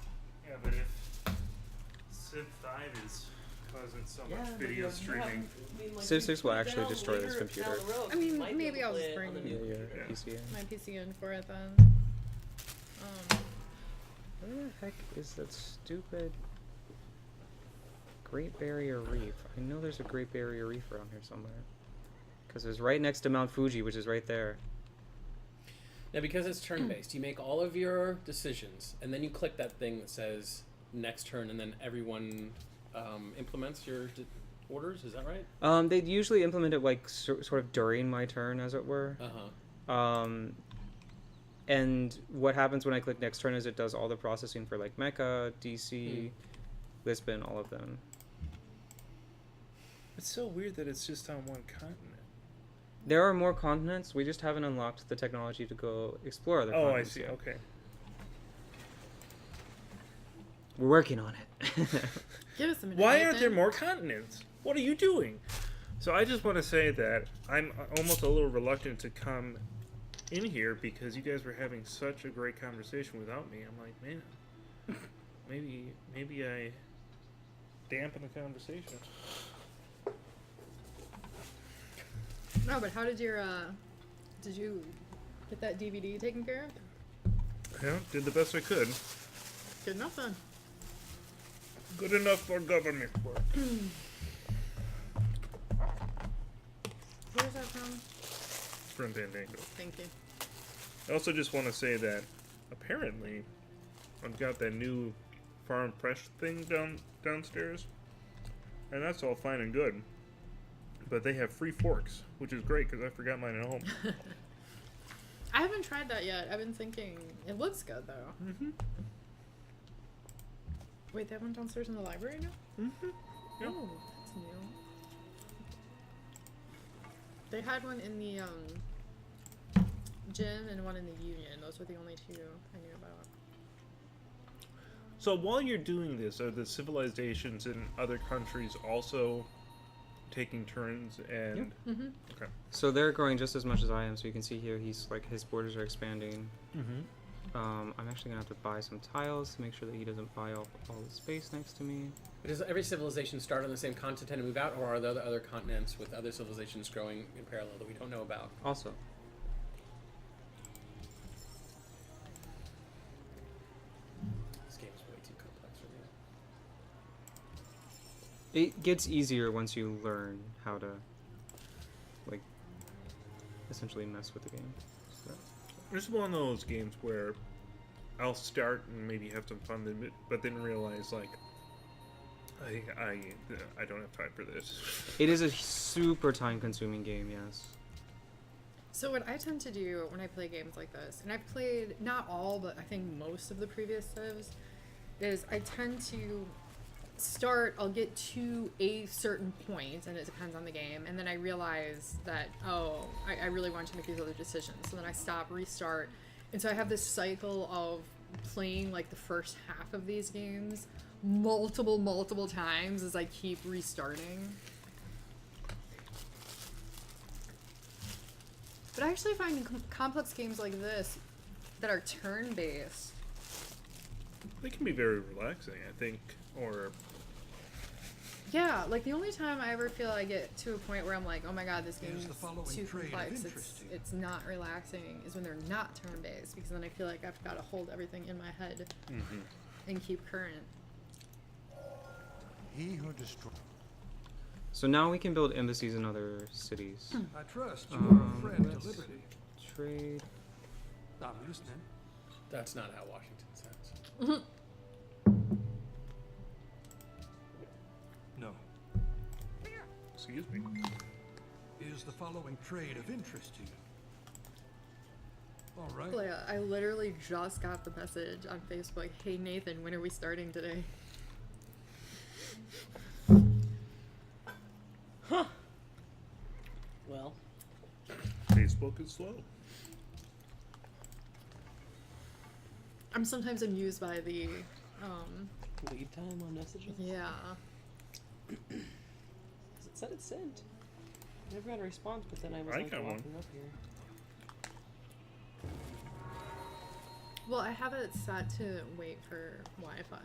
Speaker 1: yeah, but if Civ 5 is causing so much video streaming,
Speaker 3: Civ 6 will actually destroy this computer.
Speaker 2: I mean, maybe I'll just bring
Speaker 3: Yeah, your
Speaker 1: Yeah.
Speaker 3: PC.
Speaker 2: my PC in for it then.
Speaker 3: Where the heck is that stupid Great Barrier Reef? I know there's a Great Barrier Reef around here somewhere. Because it's right next to Mount Fuji, which is right there.
Speaker 5: Now, because it's turn-based, you make all of your decisions, and then you click that thing that says next turn, and then everyone implements your orders. Is that right?
Speaker 3: They'd usually implement it like sort of during my turn, as it were. And what happens when I click next turn is it does all the processing for like Mecca, DC, Lisbon, all of them.
Speaker 1: it's so weird that it's just on one continent.
Speaker 3: There are more continents. We just haven't unlocked the technology to go explore other
Speaker 1: Oh, I
Speaker 3: continents
Speaker 1: see.
Speaker 3: yet.
Speaker 1: Okay.
Speaker 3: We're working on it.
Speaker 2: Give us a minute.
Speaker 1: Why aren't
Speaker 2: Nathan.
Speaker 1: there more continents? What are you doing? So I just want to say that I'm almost a little reluctant to come in here because you guys were having such a great conversation without me. I'm like, man, maybe I dampen the conversation.
Speaker 2: No, but how did did you get that DVD taken care of?
Speaker 1: Yeah, did the best I could.
Speaker 2: Good enough then.
Speaker 1: Good enough for government work.
Speaker 2: Where's that from?
Speaker 1: From Fandango.
Speaker 2: Thank you.
Speaker 1: I also just want to say that apparently I've got that new farm fresh thing downstairs, and that's all fine and good. But they have free forks, which is great because I forgot mine at home.
Speaker 2: I haven't tried that yet. I've been thinking it looks good though.
Speaker 1: Mm-hmm.
Speaker 2: Wait, they have one downstairs in the library now?
Speaker 1: Mm-hmm. Yep.
Speaker 2: Oh, that's new. They had one in the gym and one in the union. Those were the only 2 I knew about.
Speaker 1: So while you're doing this, are the civilizations in other countries also taking turns and
Speaker 2: Mm-hmm.
Speaker 1: okay.
Speaker 3: So they're growing just as much as I am. So you can see here, he's like his borders are expanding.
Speaker 1: Mm-hmm.
Speaker 3: I'm actually gonna have to buy some tiles to make sure that he doesn't buy all the space next to me.
Speaker 5: Does every civilization start on the same continent and move out, or are there other continents with other civilizations growing in parallel that we don't know about?
Speaker 3: Also,
Speaker 5: This game is way too complex for me.
Speaker 3: it gets easier once you learn how to, like, essentially mess with the game. So.
Speaker 1: This is one of those games where I'll start and maybe have some fun, but then realize like I don't have time for this.
Speaker 3: It is a super time-consuming game, yes.
Speaker 2: So what I tend to do when I play games like this, and I've played not all, but I think most of the previous Civs, is I tend to start, I'll get to a certain point, and it depends on the game, and then I realize that, oh, I really want to make these other decisions. So then I stop, restart, and so I have this cycle of playing like the first half of these games multiple times as I keep restarting. But I actually find complex games like this that are turn-based.
Speaker 1: They can be very relaxing, I think, or
Speaker 2: Yeah, like the only time I ever feel I get to a point where I'm like, oh my god, this game is too complex, it's not relaxing, is when they're not turn-based, because then I feel like I've got to hold everything in my head and keep current.
Speaker 6: He who destroys.
Speaker 3: So now we can build embassies in other cities.
Speaker 6: I trust you are a friend to
Speaker 3: let's
Speaker 6: liberty.
Speaker 3: Trade.
Speaker 6: I'm listening.
Speaker 5: That's not how Washington sounds.
Speaker 6: No.
Speaker 1: excuse me.
Speaker 6: Is the following trade of interest to you? All right.
Speaker 2: Leia, I literally just got the message on Facebook, hey Nathan, when are we starting today?
Speaker 4: Huh. Well,
Speaker 1: Facebook is slow.
Speaker 2: I'm sometimes amused by the
Speaker 4: lead time on messages.
Speaker 2: Yeah.
Speaker 4: Because it said it sent. I never got a response, but then I was
Speaker 1: I
Speaker 4: like
Speaker 1: got
Speaker 4: walking
Speaker 1: one.
Speaker 4: up here.
Speaker 2: Well, I have it set to wait for Wi-Fi.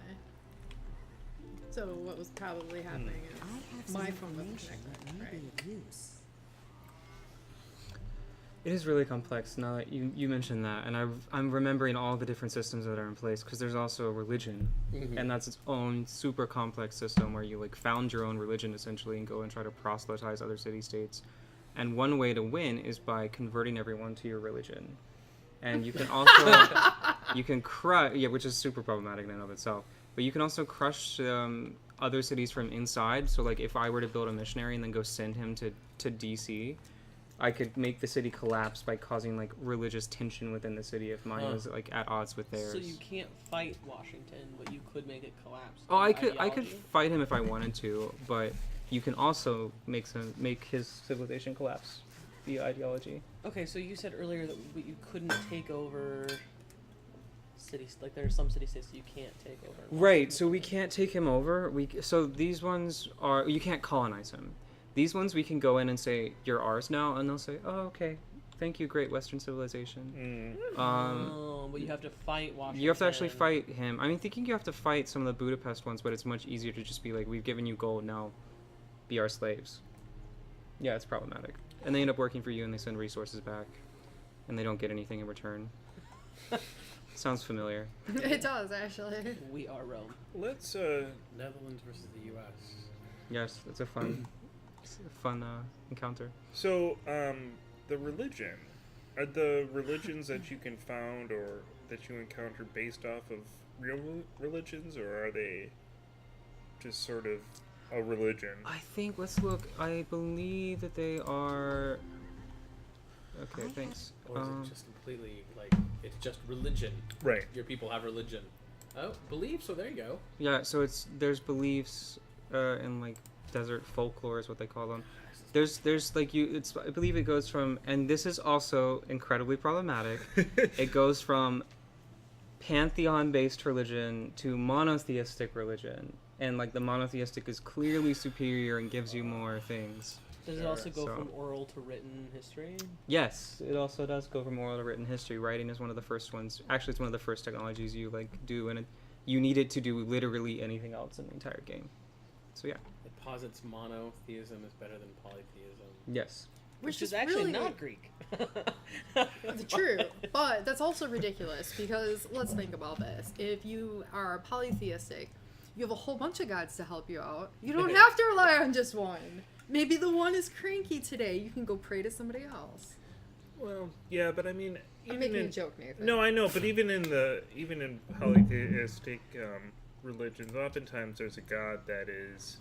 Speaker 2: So what was probably happening
Speaker 7: I have
Speaker 2: is
Speaker 7: some
Speaker 2: my phone wasn't
Speaker 7: information
Speaker 2: connected,
Speaker 7: that may
Speaker 2: right?
Speaker 7: be of use.
Speaker 3: It is really complex now that you mentioned that, and I'm remembering all the different systems that are in place, because there's also a religion, and that's its own super complex system where you like found your own religion essentially and go and try to proselytize other city-states. And one way to win is by converting everyone to your religion. And you can also, you can crush, which is super problematic in and of itself, but you can also crush other cities from inside. So like if I were to build a missionary and then go send him to DC, I could make the city collapse by causing like religious tension within the city if mine was like at odds with theirs.
Speaker 4: So you can't fight Washington, but you could make it collapse.
Speaker 3: Oh, I
Speaker 4: through
Speaker 3: could
Speaker 4: ideology?
Speaker 3: fight him if I wanted to, but you can also make his civilization collapse via ideology.
Speaker 4: Okay, so you said earlier that you couldn't take over cities. Like there are some city-states that you can't take over.
Speaker 3: Right. So we can't take him over. So these ones are you can't colonize him. These ones we can go in and say you're ours now, and they'll say, "Oh, okay, thank you, great Western civilization."
Speaker 4: But you have to fight Washington.
Speaker 3: You have to actually fight him. I mean, thinking you have to fight some of the Budapest ones, but it's much easier to just be like, "We've given you gold, now be our slaves." Yeah, it's problematic, and they end up working for you, and they send resources back, and they don't get anything in return. Sounds familiar.
Speaker 2: It does, actually.
Speaker 4: We are Rome.
Speaker 1: Let's
Speaker 5: Netherlands versus the U.S.
Speaker 3: Yes, it's a fun, encounter.
Speaker 1: So, the religion. Are the religions that you can found or that you encounter based off of real religions, or are they just sort of a religion?
Speaker 3: I think, let's look, I believe that they are... Okay, thanks.
Speaker 5: Or is it just completely, like, it's just religion?
Speaker 1: Right.
Speaker 5: Your people have religion. Oh, belief, so there you go.
Speaker 3: Yeah, so there's beliefs in, like, desert folklore is what they call them. There's like I believe it goes from, and this is also incredibly problematic, it goes from pantheon-based religion to monotheistic religion. And, like, the monotheistic is clearly superior and gives you more things.
Speaker 4: Does it also go from oral to written history?
Speaker 3: Yes, it also does go from oral to written history. Writing is one of the first ones. Actually, it's one of the first technologies you like do, and you need it to do literally anything else in the entire game. So yeah.
Speaker 5: It posits monotheism is better than polytheism.
Speaker 3: Yes.
Speaker 4: Which is actually
Speaker 2: really
Speaker 4: not Greek.
Speaker 2: True, but that's also ridiculous because let's think about this. If you are polytheistic, you have a whole bunch of gods to help you out. You don't have to rely on just one. Maybe the one is cranky today. You can go pray to somebody else.
Speaker 1: Well, yeah, but I mean,
Speaker 2: I'm making a joke, Nathan.
Speaker 1: No, I know, but even in polytheistic religions, oftentimes there's a god that is